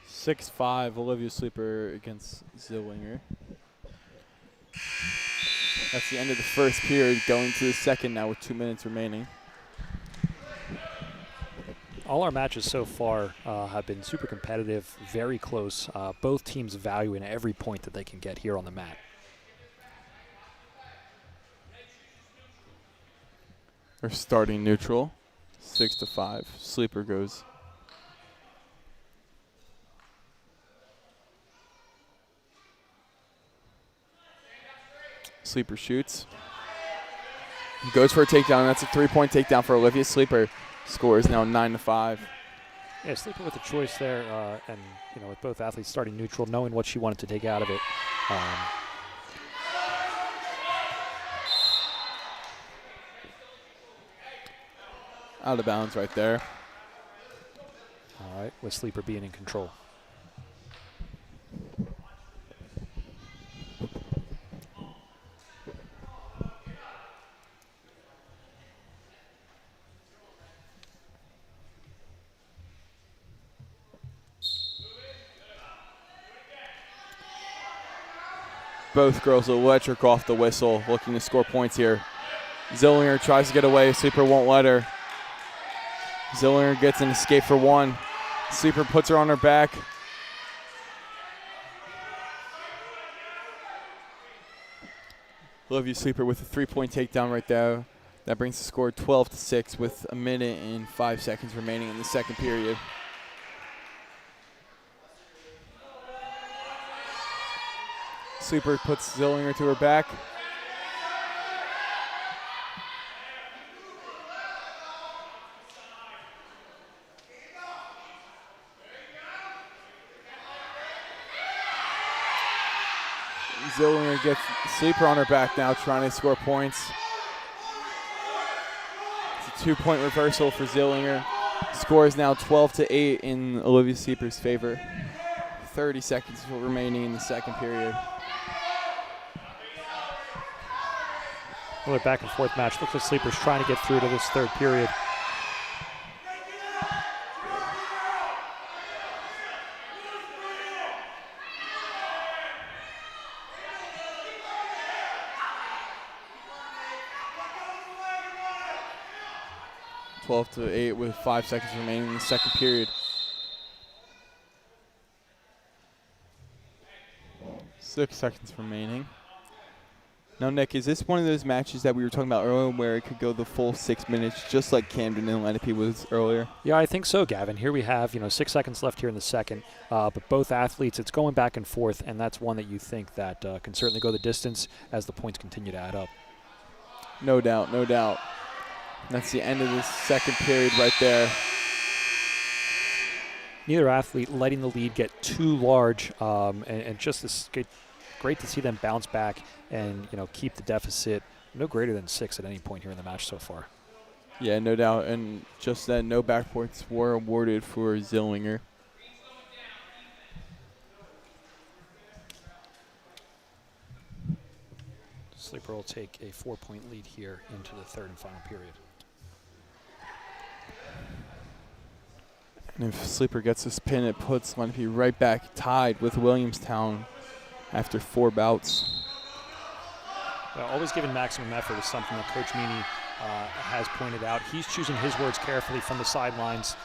(6-5) Olivia Sleeper against Zillinger. That's the end of the first period, going to the second now with 2 minutes remaining. All our matches so far have been super competitive, very close. Both teams valuing every point that they can get here on the mat. They're starting neutral, 6-5. Sleeper goes. Sleeper shoots. Goes for a takedown. That's a 3-point takedown for Olivia. Sleeper scores now 9-5. Yeah, Sleeper with a choice there, and with both athletes starting neutral, knowing what she wanted to take out of it. Out of bounds right there. All right, with Sleeper being in control. Both girls electric off the whistle, looking to score points here. Zillinger tries to get away. Sleeper won't let her. Zillinger gets an escape for one. Sleeper puts her on her back. Olivia Sleeper with a 3-point takedown right there. That brings the score 12-6 with a minute and 5 seconds remaining in the second period. Sleeper puts Zillinger to her back. Zillinger gets Sleeper on her back now, trying to score points. It's a 2-point reversal for Zillinger. Score is now 12-8 in Olivia Sleeper's favor. 30 seconds remaining in the second period. Another back and forth match. Looks like Sleeper's trying to get through to this third period. Twelve to 8 with 5 seconds remaining in the second period. 6 seconds remaining. Now, Nick, is this one of those matches that we were talking about earlier where it could go the full 6 minutes, just like Camden and Lenape was earlier? Yeah, I think so, Gavin. Here we have, 6 seconds left here in the second, but both athletes, it's going back and forth, and that's one that you think that can certainly go the distance as the points continue to add up. No doubt, no doubt. That's the end of the second period right there. Neither athlete letting the lead get too large, and just this great to see them bounce back and keep the deficit no greater than 6 at any point here in the match so far. Yeah, no doubt, and just that no back points were awarded for Zillinger. Sleeper will take a 4-point lead here into the third and final period. And if Sleeper gets this pin, it puts Lenape right back tied with Williamstown after 4 bouts. Always giving maximum effort is something that Coach Meany has pointed out. He's choosing his words carefully from the sidelines.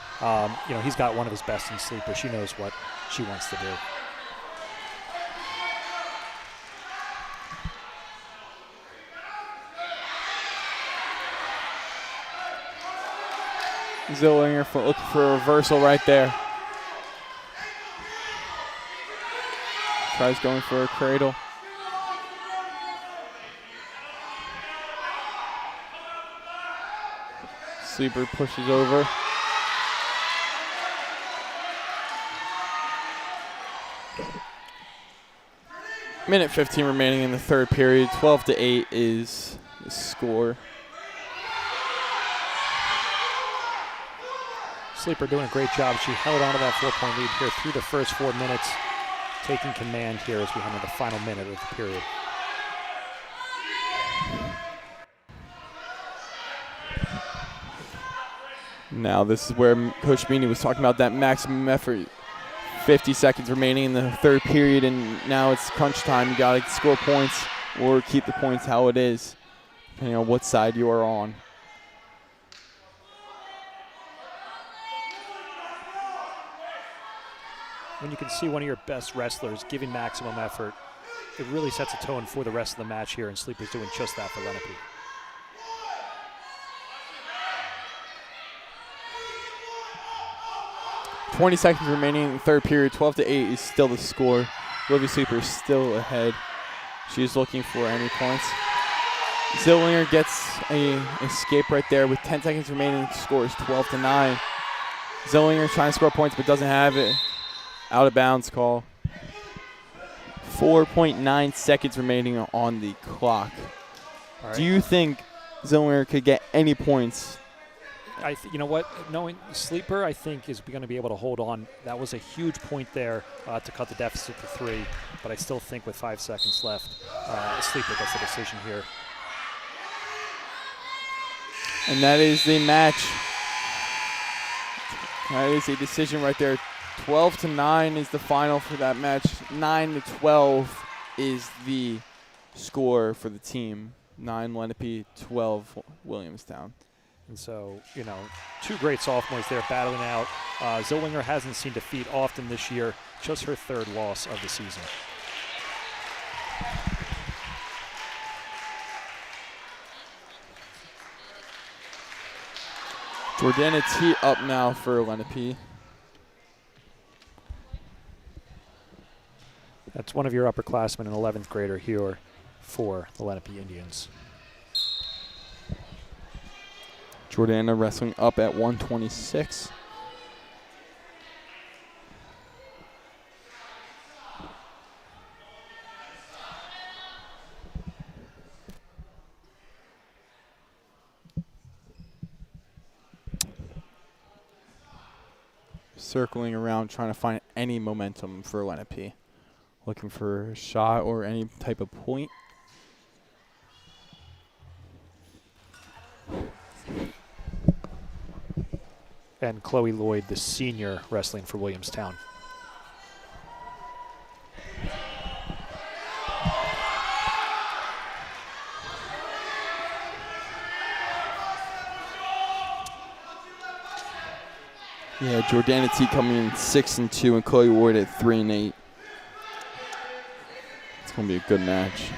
He's got one of his best in Sleeper. She knows what she wants to do. Zillinger looking for a reversal right there. Tries going for a cradle. Sleeper pushes over. Minute 15 remaining in the third period. 12-8 is the score. Sleeper doing a great job. She held on to that 4-point lead here through the first 4 minutes, taking command here as we head into the final minute of the period. Now this is where Coach Meany was talking about that maximum effort. 50 seconds remaining in the third period, and now it's crunch time. You got to score points or keep the points how it is, depending on what side you are on. When you can see one of your best wrestlers giving maximum effort, it really sets a tone for the rest of the match here, and Sleeper's doing just that for Lenape. .20 seconds remaining in the third period. 12-8 is still the score. Olivia Sleeper is still ahead. She's looking for any points. Zillinger gets a escape right there with 10 seconds remaining. The score is 12-9. Zillinger trying to score points but doesn't have it. Out of bounds call. 4.9 seconds remaining on the clock. All right. Do you think Zillinger could get any points? You know what? Knowing Sleeper, I think, is going to be able to hold on. That was a huge point there to cut the deficit to 3, but I still think with 5 seconds left, Sleeper gets the decision here. And that is the match. That is a decision right there. 12-9 is the final for that match. 9-12 is the score for the team. 9 Lenape, 12 Williamstown. And so, you know, 2 great sophomores there battling out. Zillinger hasn't seen defeat often this year, just her 3rd loss of the season. Jordana T up now for Lenape. That's one of your upperclassmen, an 11th grader here for the Lenape Indians. Jordana wrestling up at 126. Circling around, trying to find any momentum for Lenape. Looking for a shot or any type of point. And Chloe Lloyd, the senior, wrestling for Williamstown. Yeah, Jordana T coming in 6-2 and Chloe Lloyd at 3-8. It's going to be a good match.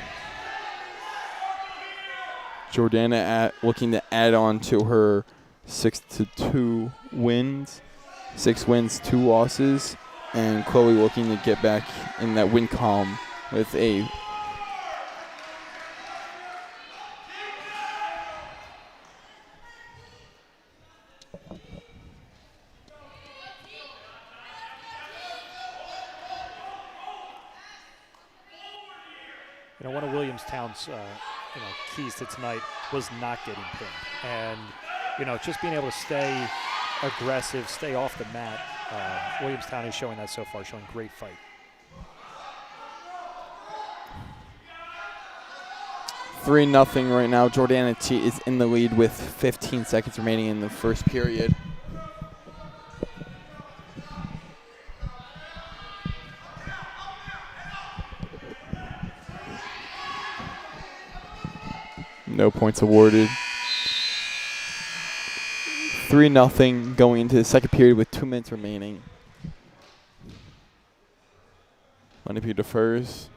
Jordana looking to add on to her 6-2 wins. 6 wins, 2 losses. And Chloe looking to get back in that win column with a You know, one of Williamstown's keys to tonight was not getting pinned. And, you know, just being able to stay aggressive, stay off the mat. Williamstown is showing that so far, showing great fight. Three 0 right now. Jordana T is in the lead with 15 seconds remaining in the first period. No points awarded. 3-0 going into the second period with 2 minutes remaining. Lenape defers.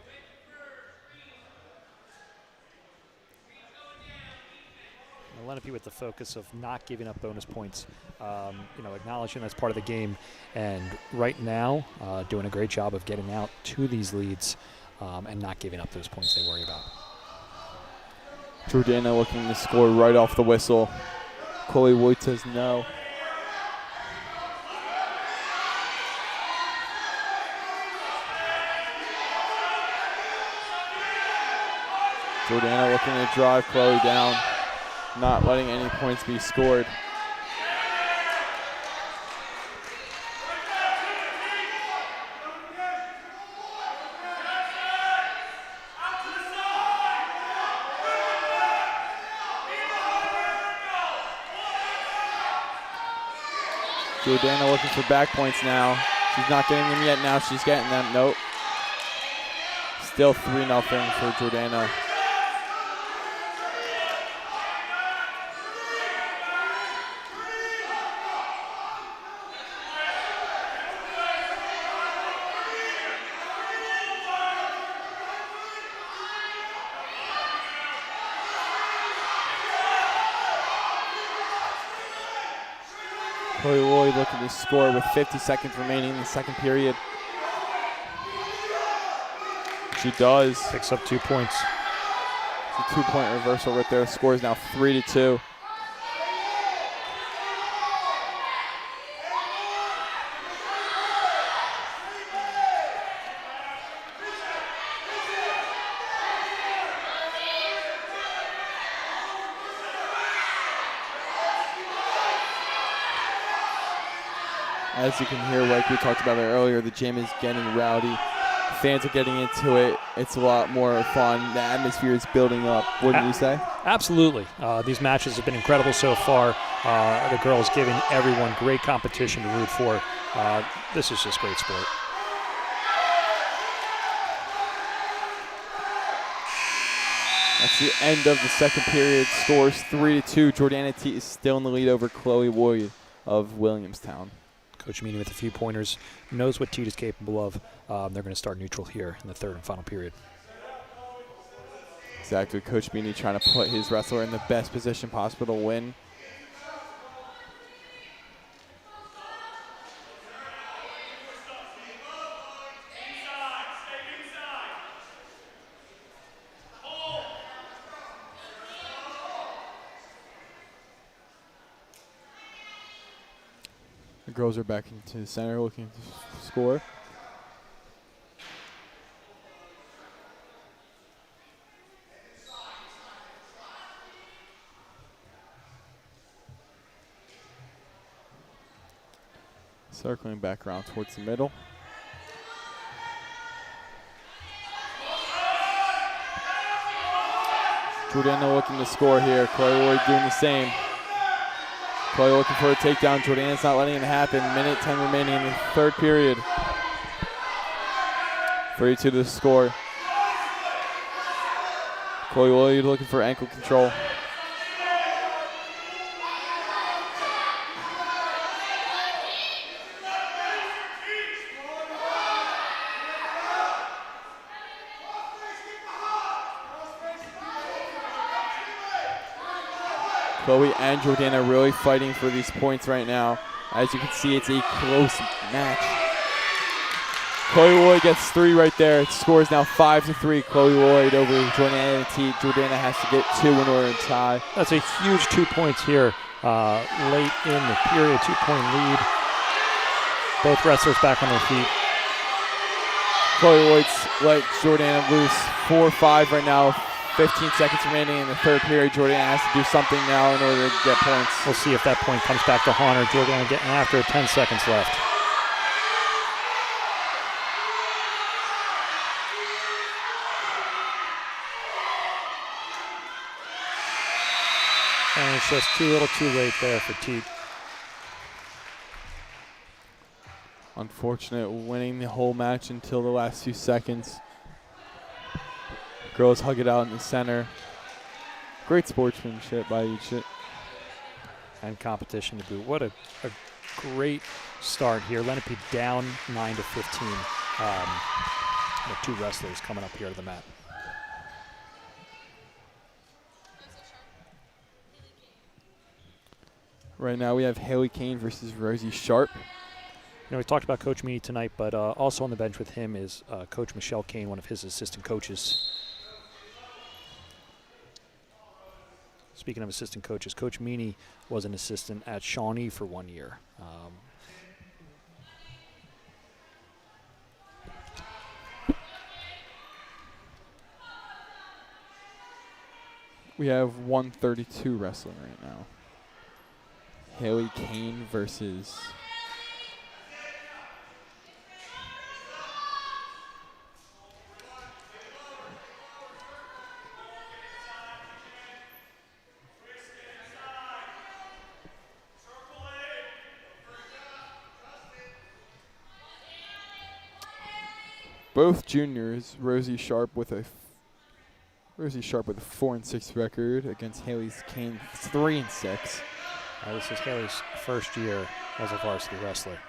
Lenape with the focus of not giving up bonus points, acknowledging that's part of the game, and right now doing a great job of getting out to these leads and not giving up those points they worry about. Jordana looking to score right off the whistle. Chloe Wood says no. Jordana looking to drive Chloe down, not letting any points be scored. Jordana looking for back points now. She's not getting them yet. Now she's getting them. Nope. Still 3-0 for Jordana. Chloe Lloyd looking to score with 50 seconds remaining in the second period. She does. Picks up 2 points. It's a 2-point reversal right there. Score is now 3-2. As you can hear, like we talked about it earlier, the gym is getting rowdy. Fans are getting into it. It's a lot more fun. The atmosphere is building up, wouldn't you say? Absolutely. These matches have been incredible so far. The girls giving everyone great competition to root for. This is just great sport. That's the end of the second period. Scores 3-2. Jordana T is still in the lead over Chloe Wood of Williamstown. Coach Meany with a few pointers, knows what Teat is capable of. They're going to start neutral here in the third and final period. Exactly. Coach Meany trying to put his wrestler in the best position possible to win. The girls are back into the center looking to score. Circling back around towards the middle. Jordana looking to score here. Chloe Lloyd doing the same. Chloe looking for a takedown. Jordana's not letting it happen. Minute 10 remaining in the third period. 3-2 to the score. Chloe Lloyd looking for ankle control. Chloe and Jordana really fighting for these points right now. As you can see, it's a close match. Chloe Lloyd gets 3 right there. It scores now 5-3. Chloe Lloyd over Jordana T. Jordana has to get 2 in order to tie. That's a huge 2 points here late in the period. 2-point lead. Both wrestlers back on their feet. Chloe Lloyd's let Jordana loose. 4-5 right now. 15 seconds remaining in the third period. Jordana has to do something now in order to get points. We'll see if that point comes back to haunt her. Jordana getting after it. 10 seconds left. And it's just too little too late there for Teat. Unfortunate, winning the whole match until the last 2 seconds. Girls hug it out in the center. Great sportsmanship by each. And competition to boot. What a great start here. Lenape down 9-15. The 2 wrestlers coming up here to the mat. Right now we have Haley Kane versus Rosie Sharp. You know, we talked about Coach Meany tonight, but also on the bench with him is Coach Michelle Kane, one of his assistant coaches. Speaking of assistant coaches, Coach Meany was an assistant at Shawnee for 1 year. We have 132 wrestling right now. Haley Kane versus both juniors. Rosie Sharp with a 4-6 record against Haley's Kane 3-6. This is Haley's first year as a varsity wrestler.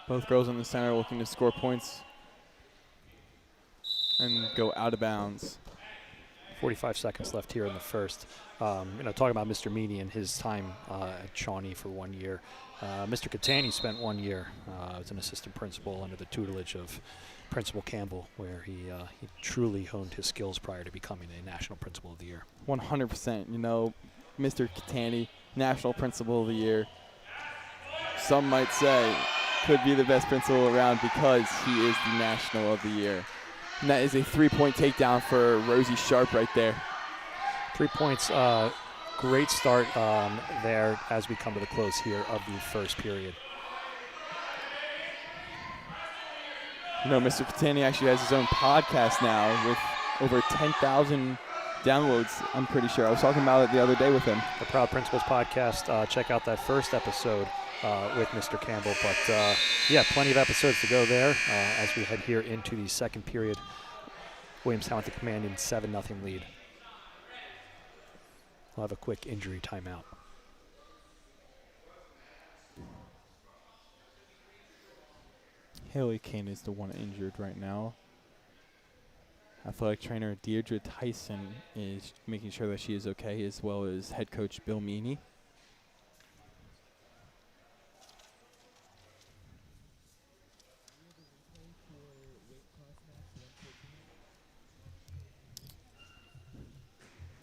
Both girls in the center looking to score points and go out of bounds. 45 seconds left here in the first. Talking about Mr. Meany and his time at Shawnee for 1 year. Mr. Catani spent 1 year as an assistant principal under the tutelage of Principal Campbell, where he truly honed his skills prior to becoming a National Principal of the Year. 100%. You know, Mr. Catani, National Principal of the Year. Some might say could be the best principal around because he is the National of the Year. And that is a 3-point takedown for Rosie Sharp right there. 3 points. Great start there as we come to the close here of the first period. You know, Mr. Catani actually has his own podcast now with over 10,000 downloads, I'm pretty sure. I was talking about it the other day with him. The Proud Principals podcast. Check out that first episode with Mr. Campbell. But, yeah, plenty of episodes to go there as we head here into the second period. Williamstown with the commanding 7-0 lead. We'll have a quick injury timeout. Haley Kane is the one injured right now. Athletic trainer Deirdre Tyson is making sure that she is okay, as well as head coach Bill Meany.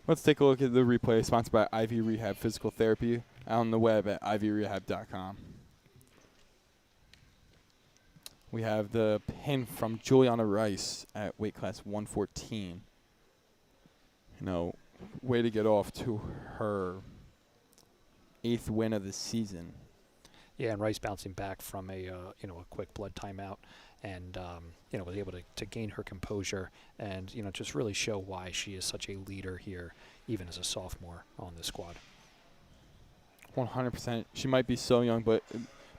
Let's take a look at the replay, sponsored by Ivy Rehab Physical Therapy on the web at ivyrehab.com. We have the pin from Juliana Rice at weight class 114. You know, way to get off to her 8th win of the season. Yeah, and Rice bouncing back from a quick blood timeout, and was able to gain her composure and just really show why she is such a leader here, even as a sophomore on this squad. 100%. She might be so young, but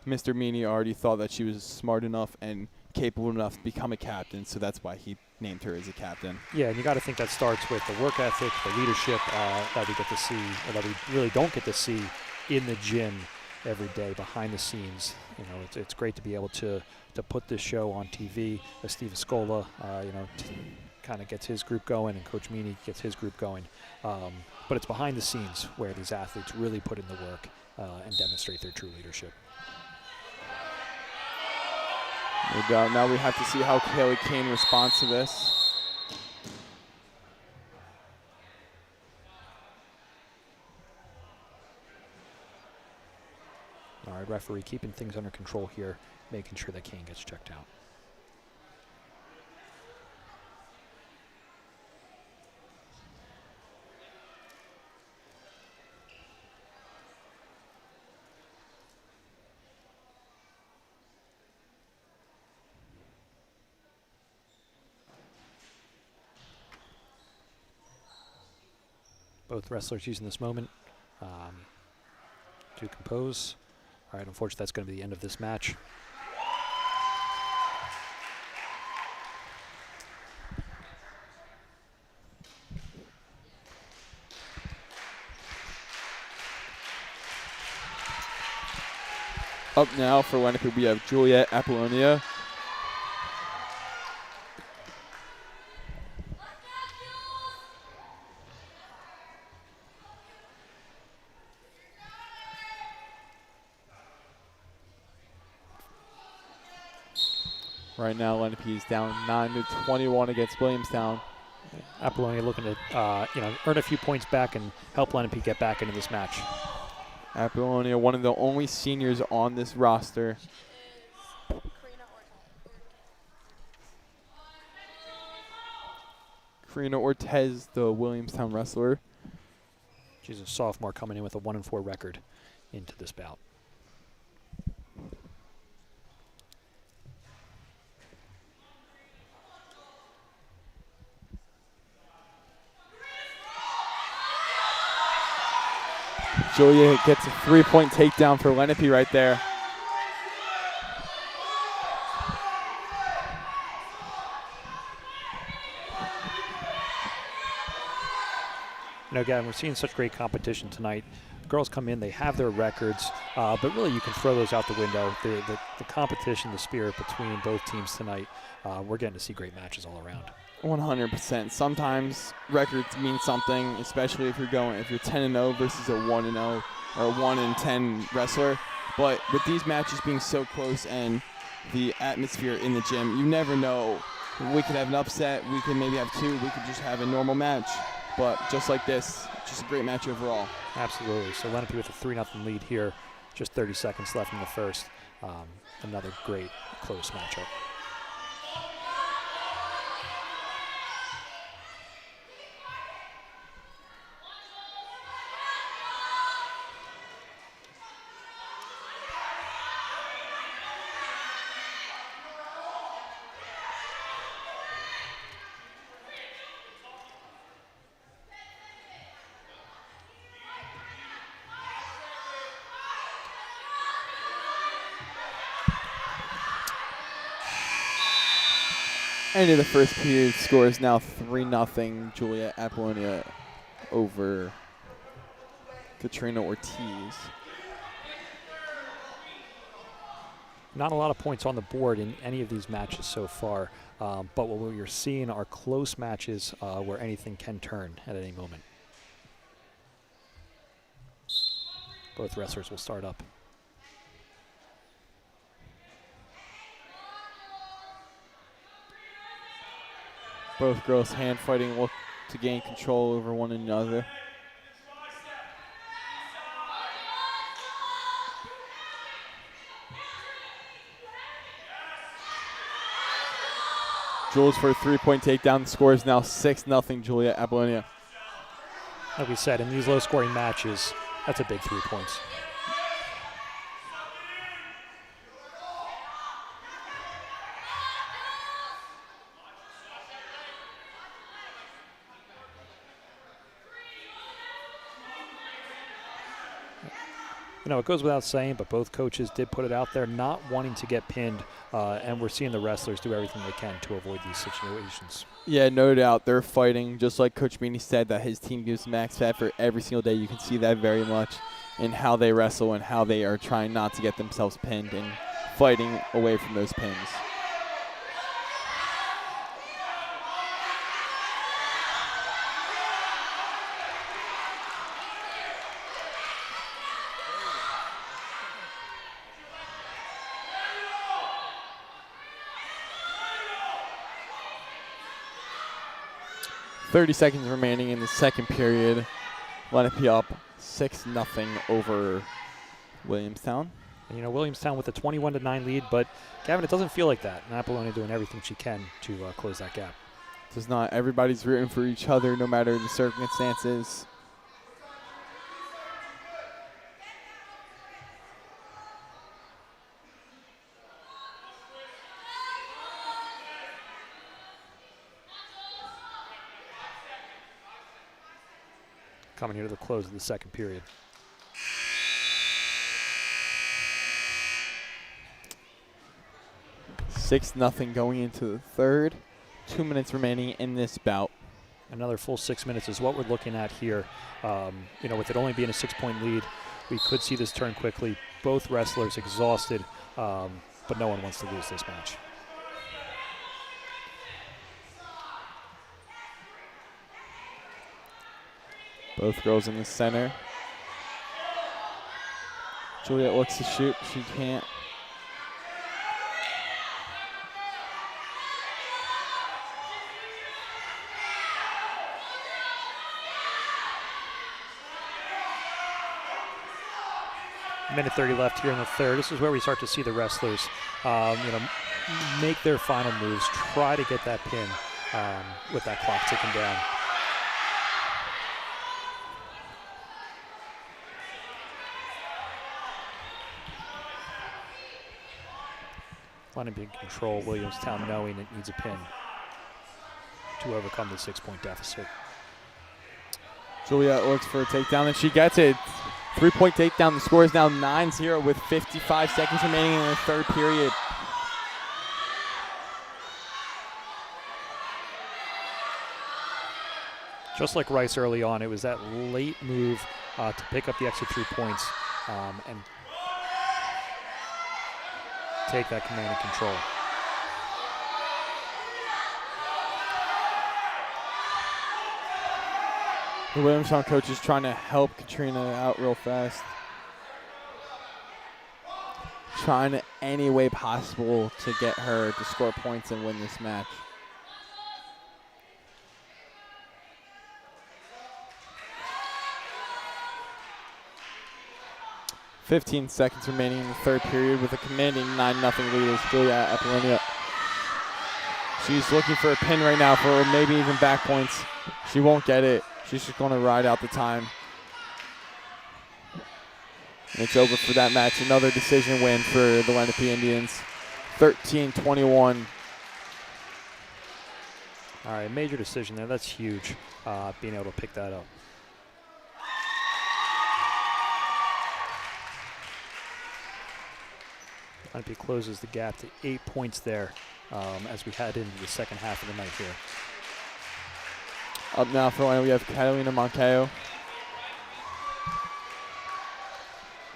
Mr. Meany already thought that she was smart enough and capable enough to become a captain, so that's why he named her as a captain. Yeah, and you got to think that starts with the work ethic, the leadership that we get to see, or that we really don't get to see in the gym every day behind the scenes. It's great to be able to put this show on TV. Steve Escola, kind of gets his group going, and Coach Meany gets his group going. But it's behind the scenes where these athletes really put in the work and demonstrate their true leadership. No doubt. Now we have to see how Haley Kane responds to this. All right, referee keeping things under control here, making sure that Kane gets checked out. Both wrestlers using this moment to compose. All right, unfortunately, that's going to be the end of this match. Up now for Lenape, we have Juliet Apollonia. Right now, Lenape is down 9-21 against Williamstown. Apollonia looking to earn a few points back and help Lenape get back into this match. Apollonia, one of the only seniors on this roster. Karina Ortez, the Williamstown wrestler. She's a sophomore coming in with a 1-4 record into this bout. Julia gets a 3-point takedown for Lenape right there. Again, we're seeing such great competition tonight. Girls come in, they have their records, but really you can throw those out the window. The competition, the spirit between both teams tonight, we're getting to see great matches all around. 100%. Sometimes records mean something, especially if you're 10-0 versus a 1-0 or a 1-10 wrestler. But with these matches being so close and the atmosphere in the gym, you never know. We could have an upset, we could maybe have two, we could just have a normal match. But just like this, just a great match overall. Absolutely. So Lenape with a 3-0 lead here, just 30 seconds left in the first. Another great close matchup. End of the first period, score is now 3-0 Juliet Apollonia over Katrina Ortiz. Not a lot of points on the board in any of these matches so far, but what we're seeing are close matches where anything can turn at any moment. Both wrestlers will start up. Both girls hand fighting, look to gain control over one another. Jules for a 3-point takedown. The score is now 6-0 Juliet Apollonia. Like we said, in these low-scoring matches, that's a big 3 points. It goes without saying, but both coaches did put it out there, not wanting to get pinned, and we're seeing the wrestlers do everything they can to avoid these situations. Yeah, no doubt. They're fighting, just like Coach Meany said, that his team gives max effort every single day. You can see that very much in how they wrestle and how they are trying not to get themselves pinned and fighting away from those pins. .30 seconds remaining in the second period. Lenape up 6-0 over Williamstown. And Williamstown with a 21-9 lead, but Gavin, it doesn't feel like that. And Apollonia doing everything she can to close that gap. Does not. Everybody's rooting for each other no matter the circumstances. Coming here to the close of the second period. $6-0 going into the third. 2 minutes remaining in this bout. Another full 6 minutes is what we're looking at here. With it only being a 6-point lead, we could see this turn quickly. both wrestlers exhausted, but no one wants to lose this match. Both girls in the center. Juliet looks to shoot. She can't. Minute 30 left here in the third. This is where we start to see the wrestlers, make their final moves, try to get that pin with that clock ticking down. Lenape in control, Williamstown knowing it needs a pin to overcome the 6-point deficit. Juliet looks for a takedown, and she gets it. 3-point takedown. The score is now 9-0 with 55 seconds remaining in the third period. Just like Rice early on, it was that late move to pick up the extra 3 points and take that command and control. The Williamstown coach is trying to help Katrina out real fast. Trying to any way possible to get her to score points and win this match. "15 seconds remaining in the third period with a commanding 9-0 lead is Julia Apollonia. She's looking for a pin right now for maybe even back points. She won't get it. She's just going to ride out the time. And it's over for that match. Another decision win for the Lenape Indians. 13-21. All right, major decision there. That's huge, being able to pick that up. Lenape closes the gap to 8 points there as we head into the second half of the night here. Up now for Lenape, we have Catalina Moncayo.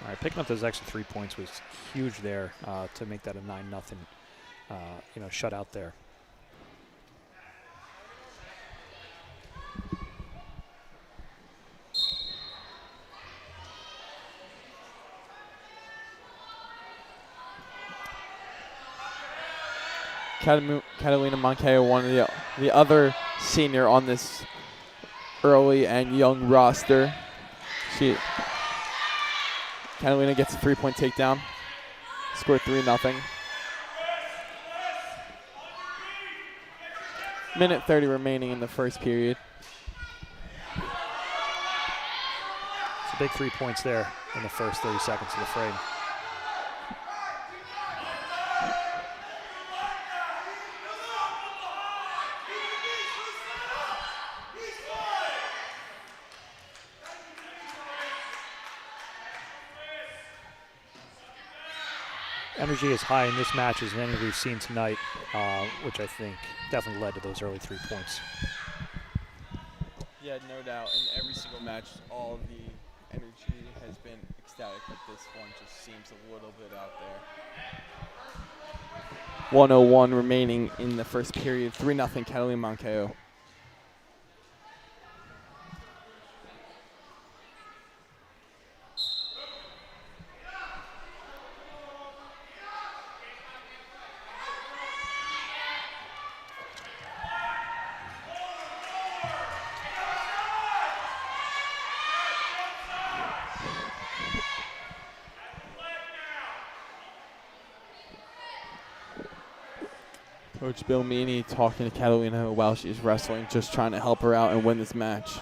All right, picking up those extra 3 points was huge there to make that a 9-0, shutout there. Catalina Moncayo, one of the other senior on this early and young roster. Catalina gets a 3-point takedown. Score 3-0. Minute 30 remaining in the first period. It's a big 3 points there in the first 30 seconds of the frame. Energy is high in this match as any we've seen tonight, which I think definitely led to those early 3 points. Yeah, no doubt. In every single match, all of the energy has been ecstatic, but this one just seems a little bit out there. 1:01 remaining in the first period. 3-0 Catalina Moncayo. Coach Bill Meany talking to Catalina while she's wrestling, just trying to help her out and win this match.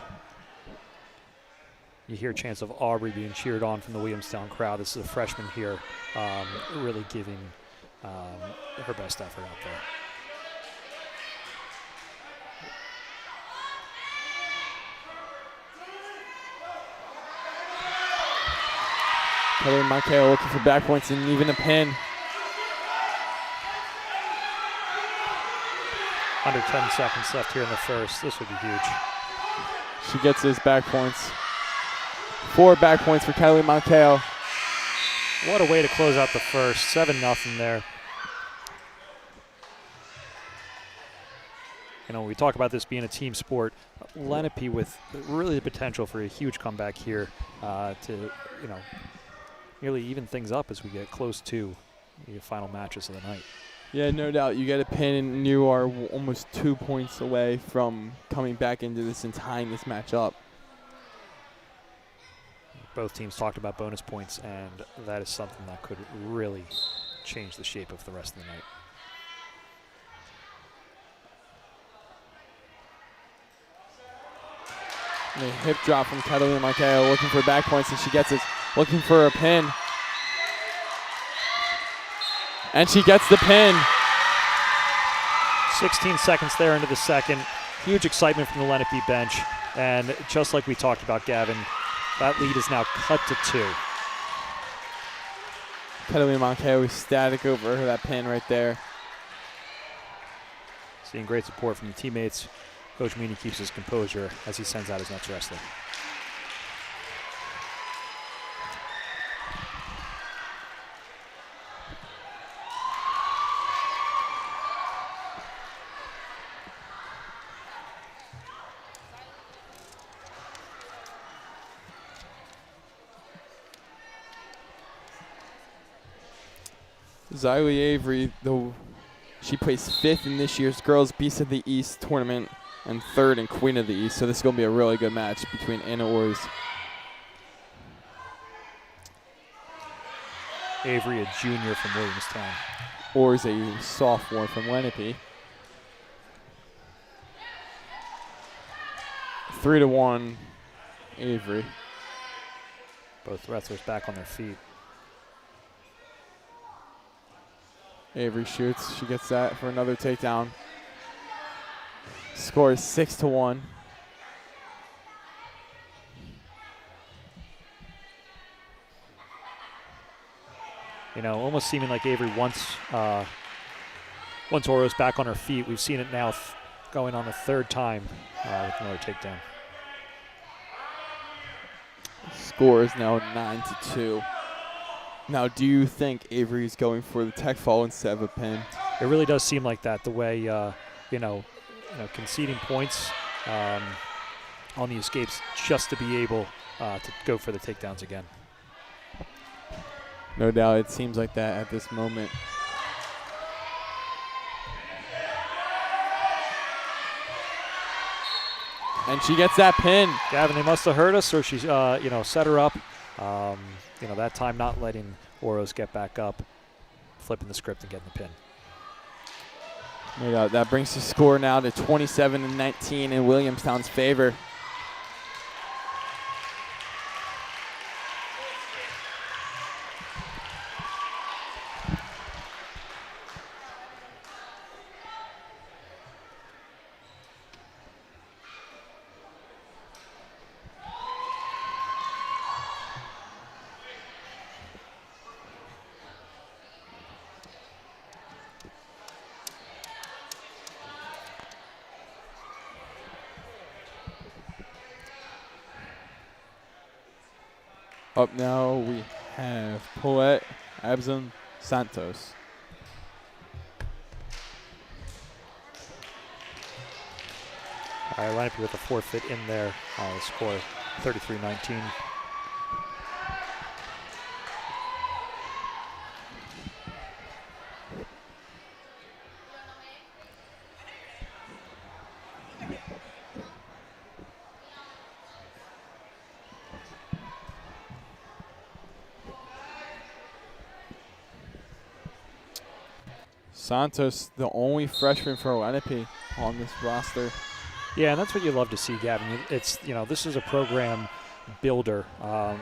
You hear chants of Aubrey being cheered on from the Williamstown crowd. This is a freshman here, really giving her best effort out there. Catalina Moncayo looking for back points and even a pin. Under 10 seconds left here in the first. This would be huge. She gets those back points. 4 back points for Catalina Moncayo. What a way to close out the first. 7-0 there. You know, when we talk about this being a team sport, Lenape with really the potential for a huge comeback here to, you know, nearly even things up as we get close to the final matches of the night. Yeah, no doubt. You get a pin, and you are almost 2 points away from coming back into this and tying this match up. Both teams talked about bonus points, and that is something that could really change the shape of the rest of the night. And a hip drop from Catalina Marqueo, looking for back points, and she gets it. Looking for a pin. And she gets the pin. 16 seconds there into the second. Huge excitement from the Lenape bench. And just like we talked about, Gavin, that lead is now cut to 2. Catalina Marqueo is static over that pin right there. Seeing great support from the teammates. Coach Meany keeps his composure as he sends out his next wrestler. Xylee Avery, though she placed 5th in this year's Girls Beast of the East tournament and 3rd in Queen of the East, so this is going to be a really good match between Anna Ors. Avery, a junior from Williamstown. Ors, a sophomore from Lenape. 3-1, Avery. Both wrestlers back on their feet. Avery shoots. She gets that for another takedown. Score is 6-1. You know, almost seeming like Avery once Oro's back on her feet. We've seen it now going on a 3rd time with another takedown. Score is now 9-2. Now, do you think Avery is going for the tech fall instead of a pin? It really does seem like that, the way, conceding points on the escapes just to be able to go for the takedowns again. No doubt, it seems like that at this moment. And she gets that pin. Gavin, they must have heard us, or she's, set her up. That time not letting Oros get back up, flipping the script and getting the pin. No doubt. That brings the score now to 27-19 in Williamstown's favor. Up now we have Paulette Abzon Santos. All right, Lenape with a forfeit in there. The score 33-19. Santos, the only freshman for Lenape on this roster. Yeah, and that's what you love to see, Gavin. It's, this is a program builder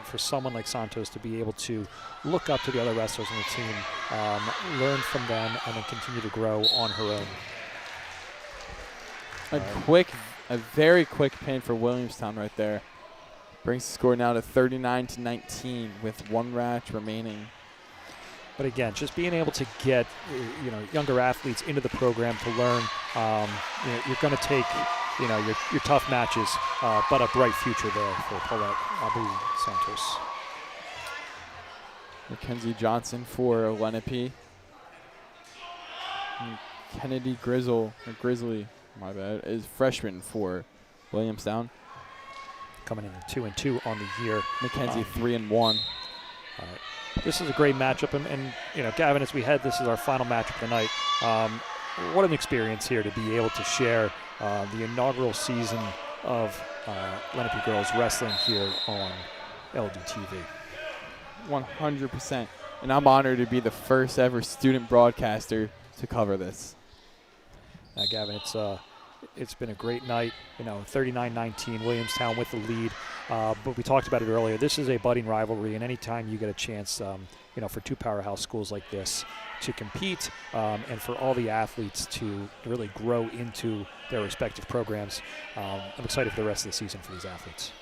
for someone like Santos to be able to look up to the other wrestlers on the team, learn from them, and then continue to grow on her own. A very quick pin for Williamstown right there. Brings the score now to 39-19 with 1 match remaining. But again, just being able to get younger athletes into the program to learn, you're going to take your tough matches, but a bright future there for Paulette Abu Santos. Mackenzie Johnson for Lenape. And Kennedy Grizzly, my bad, is freshman for Williamstown. Coming in 2-2 on the year. Mackenzie 3-1. All right. This is a great matchup, and you know, Gavin, as we head, this is our final matchup of the night. What an experience here to be able to share the inaugural season of Lenape Girls Wrestling here on LDTV. 100%. And I'm honored to be the first ever student broadcaster to cover this. Gavin, it's been a great night. You know, 39-19, Williamstown with the lead. But we talked about it earlier. This is a budding rivalry, and anytime you get a chance, you know, for two powerhouse schools like this to compete, and for all the athletes to really grow into their respective programs, I'm excited for the rest of the season for these athletes.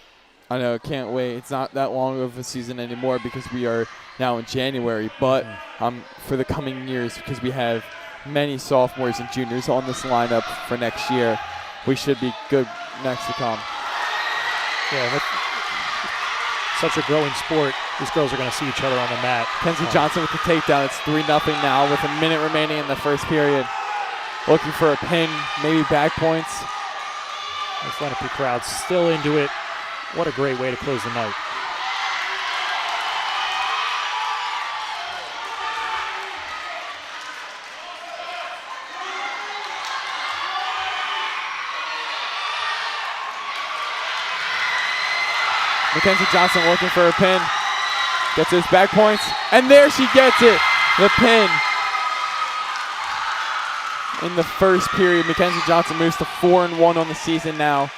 I know, can't wait. It's not that long of a season anymore because we are now in January, but for the coming years, because we have many sophomores and juniors on this lineup for next year, we should be good next to come. Yeah, with such a growing sport, these girls are going to see each other on the mat. Kenzie Johnson with the takedown. It's 3-0 now with a minute remaining in the first period. Looking for a pin, maybe back points. This Lenape crowd still into it. What a great way to close the night. Mackenzie Johnson looking for a pin. Gets his back points. And there she gets it. The pin. In the first period, Mackenzie Johnson moves to 4-1 on the season now.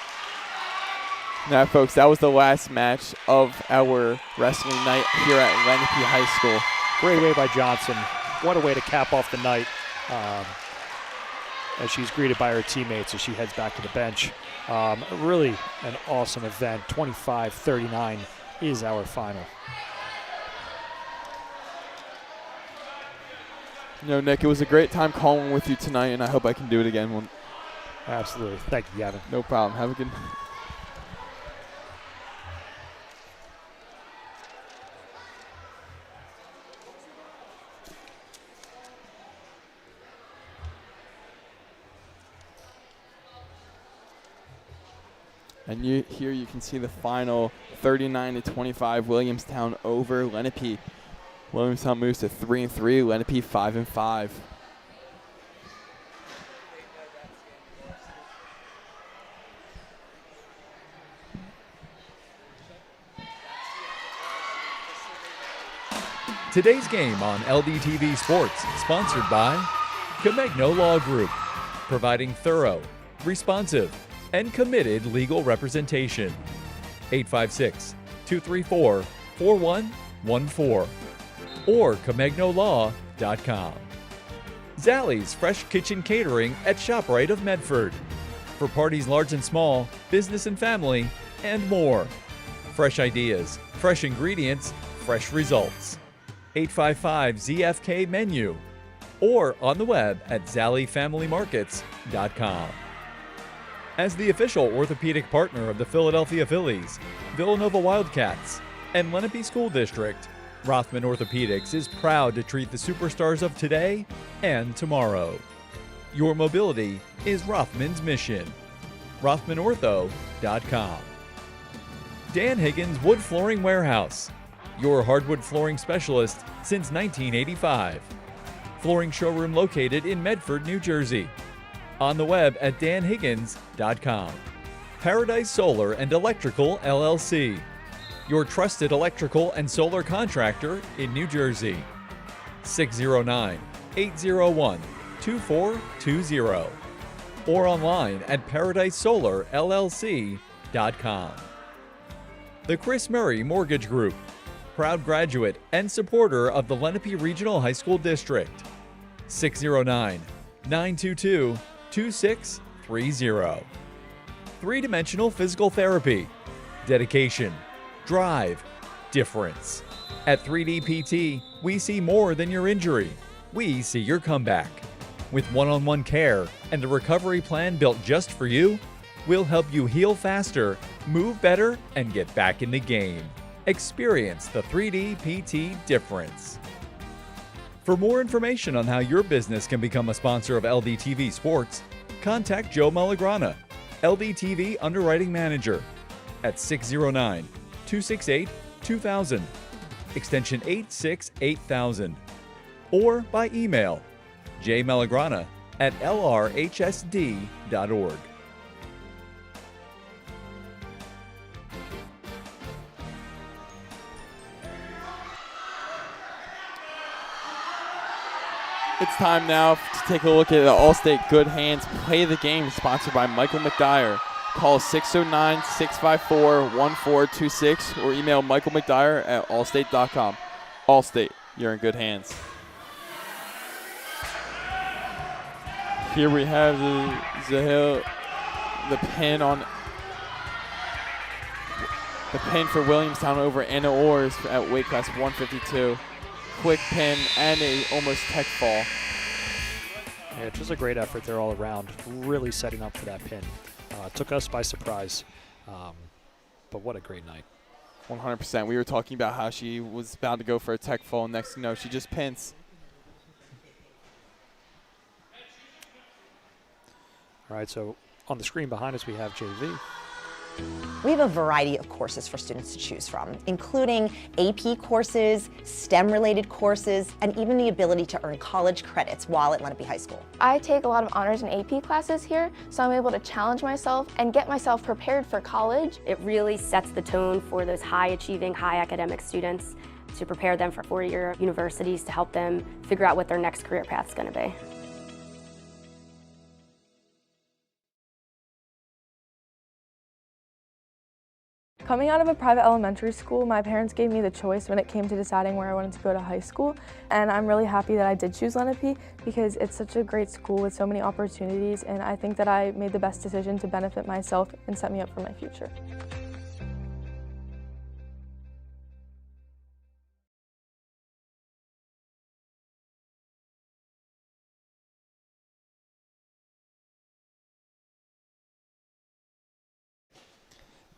Now, folks, that was the last match of our wrestling night here at Lenape High School. Great way by Johnson. What a way to cap off the night as she's greeted by her teammates as she heads back to the bench. Really an awesome event. 25-39 is our final. No, Nick, it was a great time calling with you tonight, and I hope I can do it again. Absolutely. Thank you, Gavin. No problem. Have a good night. And here you can see the final 39-25 Williamstown over Lenape. Williamstown moves to 3-3, Lenape 5-5. Today's game on LDTV Sports, sponsored by Camegno Law Group, providing thorough, responsive, and committed legal representation. 856-234-4114 or CamegnoLaw.com. Zallie's Fresh Kitchen Catering at ShopRite of Medford. For parties large and small, business and family, and more. Fresh ideas, fresh ingredients, fresh results. 855-ZFK Menu or on the web at ZallieFamilyMarkets.com. As the official orthopedic partner of the Philadelphia Phillies, Villanova Wildcats, and Lenape School District, Rothman Orthopedics is proud to treat the superstars of today and tomorrow. Your mobility is Rothman's mission. RothmanOrtho.com. Dan Higgins Wood Flooring Warehouse, your hardwood flooring specialist since 1985. Flooring showroom located in Medford, New Jersey. On the web at danhiggins.com. Paradise Solar and Electrical LLC, your trusted electrical and solar contractor in New Jersey. 609-801-2420 or online at paradisesolarllc.com. The Chris Murray Mortgage Group, proud graduate and supporter of the Lenape Regional High School District. 609-922-2630. Three-dimensional physical therapy. Dedication. Drive. Difference. At 3D PT, we see more than your injury. We see your comeback. With one-on-one care and a recovery plan built just for you, we'll help you heal faster, move better, and get back in the game. Experience the 3D PT difference. For more information on how your business can become a sponsor of LDTV Sports, contact Joe Malagrana, LDTV Underwriting Manager, at 609-268-2000, extension 868,000, or by email jmalagrana@lrhsd.org. It's time now to take a look at the Allstate Good Hands Play the Game, sponsored by Michael McDyer. Call 609-654-1426 or email michaelmcdyer@allstate.com. Allstate, you're in good hands. Here we have the pin for Williamstown over Anna Orrs at weight class 152. Quick pin and a almost tech fall. Yeah, just a great effort there all around, really setting up for that pin. Took us by surprise, but what a great night. 100%. We were talking about how she was about to go for a tech fall. Next thing you know, she just pins. All right, so on the screen behind us we have JV. We have a variety of courses for students to choose from, including AP courses, STEM-related courses, and even the ability to earn college credits while at Lenape High School. I take a lot of honors and AP classes here, so I'm able to challenge myself and get myself prepared for college. It really sets the tone for those high-achieving, high-academic students to prepare them for four-year universities to help them figure out what their next career path is going to be. Coming out of a private elementary school, my parents gave me the choice when it came to deciding where I wanted to go to high school, and I'm really happy that I did choose Lenape because it's such a great school with so many opportunities, and I think that I made the best decision to benefit myself and set me up for my future.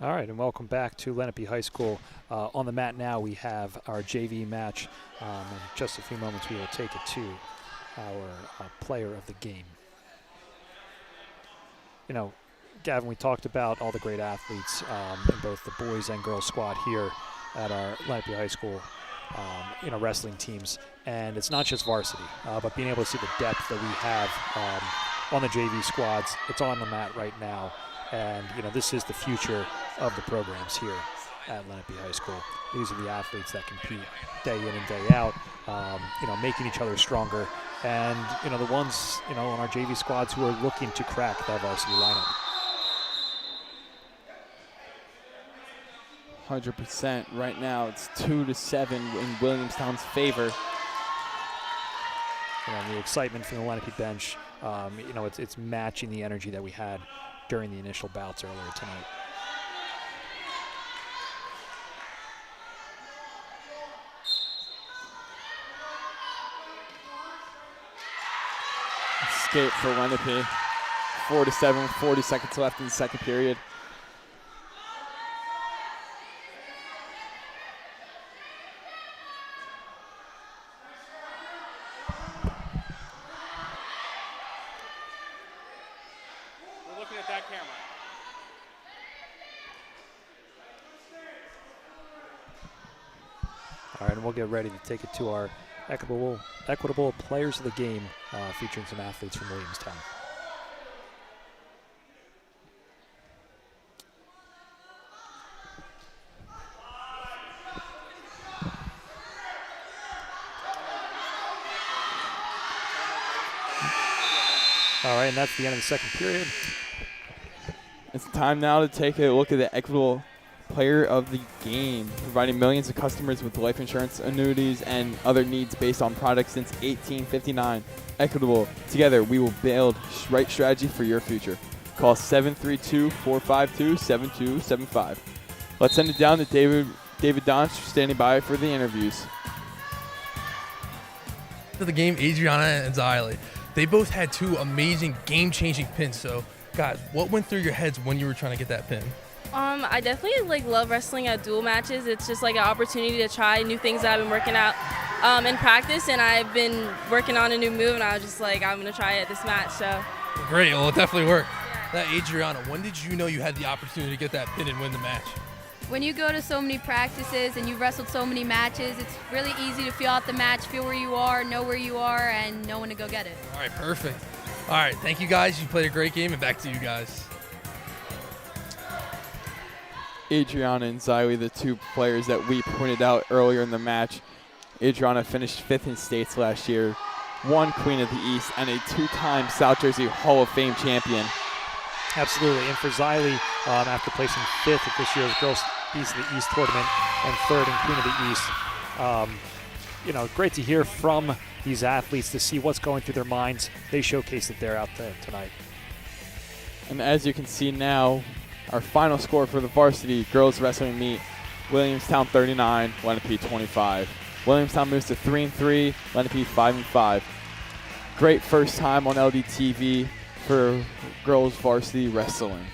All right, and welcome back to Lenape High School. On the mat now we have our JV match. In just a few moments we will take it to our player of the game. You know, Gavin, we talked about all the great athletes in both the boys and girls squad here at our Lenape High School wrestling teams. And it's not just varsity, but being able to see the depth that we have on the JV squads. It's on the mat right now. And, this is the future of the programs here at Lenape High School. These are the athletes that compete day in and day out, making each other stronger. And, the ones, on our JV squads who are looking to crack that varsity lineup. 100%. Right now, it's 2-7 in Williamstown's favor. The excitement from the Lenape bench, it's matching the energy that we had during the initial bouts earlier tonight. Escape for Lenape. 4-7, 40 seconds left in the second period. All right, and we'll get ready to take it to our equitable players of the game, featuring some athletes from Williamstown. All right, and that's the end of the second period. It's time now to take a look at the equitable player of the game, providing millions of customers with life insurance, annuities, and other needs based on products since 1859. Equitable. Together, we will build right strategy for your future. Call 732-452-7275. Let's send it down to David Donch standing by for the interviews. To the game, Adriana and Ziley. They both had two amazing game-changing pins. So, guys, what went through your heads when you were trying to get that pin? I definitely love wrestling at dual matches. It's just an opportunity to try new things that I've been working out in practice, and I've been working on a new move, and I was just I'm going to try it at this match. So Great. Well, it definitely worked. Now, Adriana, when did you know you had the opportunity to get that pin and win the match? When you go to so many practices and you've wrestled so many matches, it's really easy to feel out the match, feel where you are, know where you are, and know when to go get it. All right, perfect. All right, thank you guys. You played a great game, and back to you guys. Adriana and Xylee, the two players that we pointed out earlier in the match. Adriana finished 5th in states last year, one Queen of the East, and a 2-time South Jersey Hall of Fame champion. Absolutely. And for Xylee, after placing 5th at this year's Girls Beast of the East tournament and 3rd in Queen of the East, great to hear from these athletes to see what's going through their minds. They showcased it there out there tonight. And as you can see now, our final score for the varsity girls wrestling meet, Williamstown 39, Lenape 25. Williamstown moves to 3-3, Lenape 5-5. Great first time on LDTV for girls varsity wrestling.